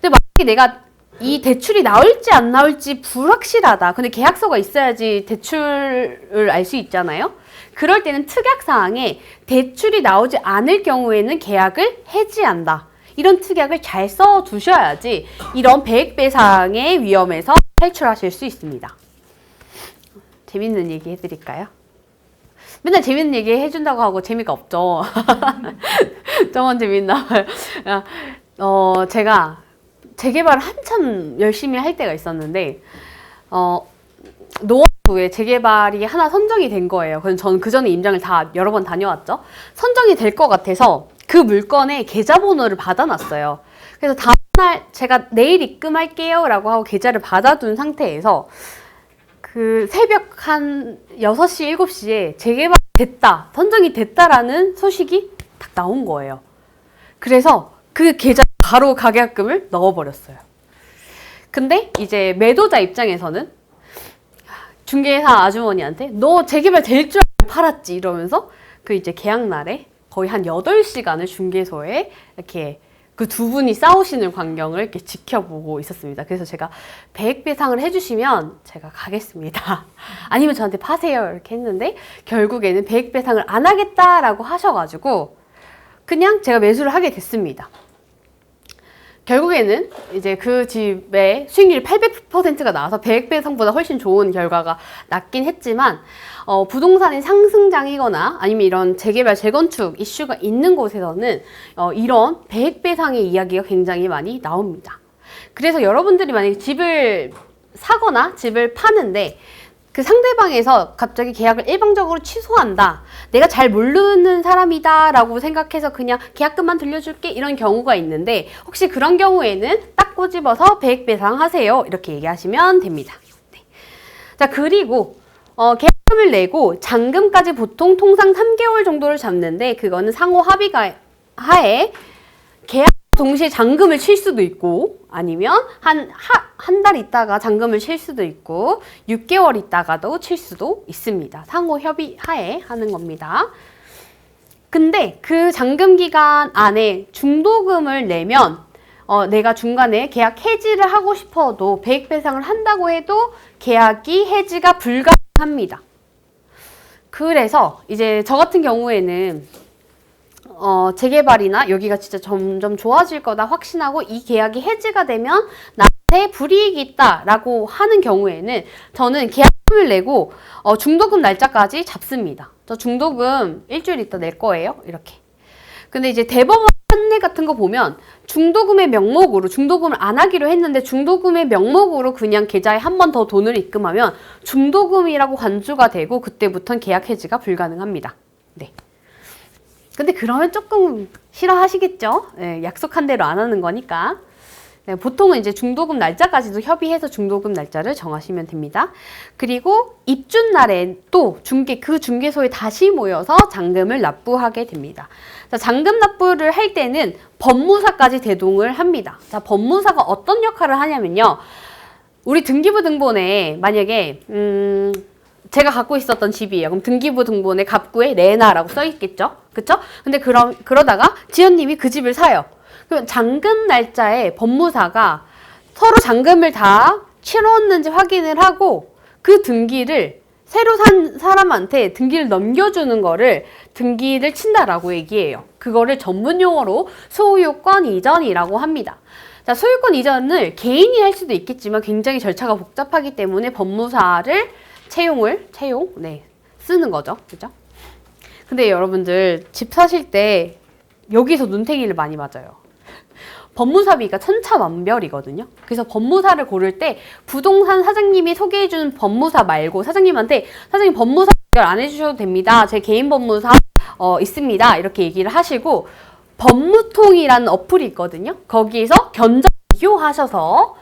근데 만약에 내가 이 대출이 나올지 안 나올지 불확실하다. 근데 계약서가 있어야지 대출을 알 수 있잖아요. 그럴 때는 특약사항에 대출이 나오지 않을 경우에는 계약을 해지한다. 이런 특약을 잘 써두셔야지 이런 배액배상의 위험에서 탈출하실 수 있습니다. 재밌는 얘기 해드릴까요? 맨날 재밌는 얘기 해준다고 하고 재미가 없죠. 저만 재밌나 봐요. 제가 재개발을 한참 열심히 할 때가 있었는데, 노원구에 재개발이 하나 선정이 된 거예요. 그래서 저는 그 전에 임장을 다 여러 번 다녀왔죠. 선정이 될 것 같아서 그 물건에 계좌번호를 받아놨어요. 그래서 다음날 제가 내일 입금할게요 라고 하고 계좌를 받아둔 상태에서 그 새벽 한 6시, 7시에 재개발 됐다, 선정이 됐다라는 소식이 딱 나온 거예요. 그래서 그 계좌 바로 가계약금을 넣어버렸어요. 근데 이제 매도자 입장에서는 중개사 아주머니한테 너 재개발 될 줄 알고 팔았지 이러면서 그 이제 계약날에 거의 한 8시간을 중개소에 이렇게 그 두 분이 싸우시는 광경을 이렇게 지켜보고 있었습니다. 그래서 제가 배액배상을 해주시면 제가 가겠습니다. 아니면 저한테 파세요 이렇게 했는데 결국에는 배액배상을 안 하겠다라고 하셔가지고 그냥 제가 매수를 하게 됐습니다. 결국에는 이제 그 집의 수익률이 800%가 나와서 배액배상보다 훨씬 좋은 결과가 났긴 했지만 부동산이 상승장이거나 아니면 이런 재개발, 재건축 이슈가 있는 곳에서는 이런 배액배상의 이야기가 굉장히 많이 나옵니다. 그래서 여러분들이 만약에 집을 사거나 집을 파는데 그 상대방에서 갑자기 계약을 일방적으로 취소한다. 내가 잘 모르는 사람이다 라고 생각해서 그냥 계약금만 돌려줄게 이런 경우가 있는데 혹시 그런 경우에는 딱 꼬집어서 배액배상 하세요. 이렇게 얘기하시면 됩니다. 네. 자, 그리고 계약금을 내고 잔금까지 보통 통상 3개월 정도를 잡는데 그거는 상호 합의가 하에 계약 동시에 잔금을 칠 수도 있고 아니면 한 달 있다가 잔금을 칠 수도 있고 6개월 있다가도 칠 수도 있습니다. 상호 협의 하에 하는 겁니다. 근데 그 잔금 기간 안에 중도금을 내면 내가 중간에 계약 해지를 하고 싶어도 배액배상을 한다고 해도 계약이 해지가 불가능합니다. 그래서 이제 저 같은 경우에는 재개발이나 여기가 진짜 점점 좋아질 거다 확신하고 이 계약이 해지가 되면 나한테 불이익이 있다라고 하는 경우에는 저는 계약금을 내고 중도금 날짜까지 잡습니다. 저 중도금 일주일 있다 낼 거예요. 이렇게. 근데 이제 대법원 판례 같은 거 보면 중도금의 명목으로 중도금을 안 하기로 했는데 중도금의 명목으로 그냥 계좌에 한 번 더 돈을 입금하면 중도금이라고 간주가 되고 그때부터는 계약 해지가 불가능합니다. 네. 근데 그러면 조금 싫어하시겠죠? 네, 약속한 대로 안 하는 거니까. 네, 보통은 이제 중도금 날짜까지도 협의해서 중도금 날짜를 정하시면 됩니다. 그리고 입주 날에 또 그 중개소에 다시 모여서 잔금을 납부하게 됩니다. 자, 잔금 납부를 할 때는 법무사까지 대동을 합니다. 자, 법무사가 어떤 역할을 하냐면요. 우리 등기부 등본에 만약에 제가 갖고 있었던 집이에요. 그럼 등기부 등본에 갑구에 레나라고 써 있겠죠? 그쵸? 근데 그러다가 지연님이 그 집을 사요. 그럼 잔금 날짜에 법무사가 서로 잔금을 다 치렀는지 확인을 하고 그 등기를 새로 산 사람한테 등기를 넘겨주는 거를 등기를 친다라고 얘기해요. 그거를 전문 용어로 소유권 이전이라고 합니다. 자, 소유권 이전을 개인이 할 수도 있겠지만 굉장히 절차가 복잡하기 때문에 법무사를 쓰는 거죠. 그죠? 근데 여러분들 집 사실 때 여기서 눈탱이를 많이 맞아요. 법무사비가 천차만별이거든요. 그래서 법무사를 고를 때 부동산 사장님이 소개해주는 법무사 말고 사장님한테 사장님 법무사 연결 안 해주셔도 됩니다. 제 개인 법무사 있습니다. 이렇게 얘기를 하시고 법무통이라는 어플이 있거든요. 거기에서 견적 비교하셔서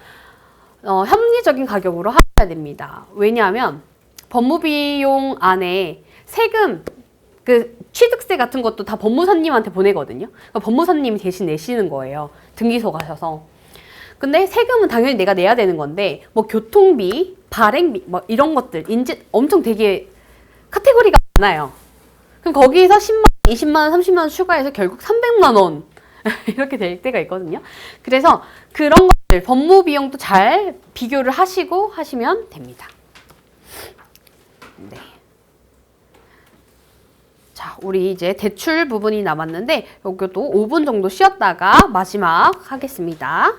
합리적인 가격으로 하셔야 됩니다. 왜냐하면 법무비용 안에 세금, 취득세 같은 것도 다 법무사님한테 보내거든요. 그러니까 법무사님이 대신 내시는 거예요. 등기소 가셔서. 근데 세금은 당연히 내가 내야 되는 건데, 뭐 교통비, 발행비, 뭐 이런 것들, 엄청 되게 카테고리가 많아요. 그럼 거기에서 10만, 20만 원, 30만 원 추가해서 결국 300만 원. 이렇게 될 때가 있거든요. 그래서 그런 것들, 법무 비용도 잘 비교를 하시고 하시면 됩니다. 네. 자, 우리 이제 대출 부분이 남았는데, 여기도 5분 정도 쉬었다가 마지막 하겠습니다.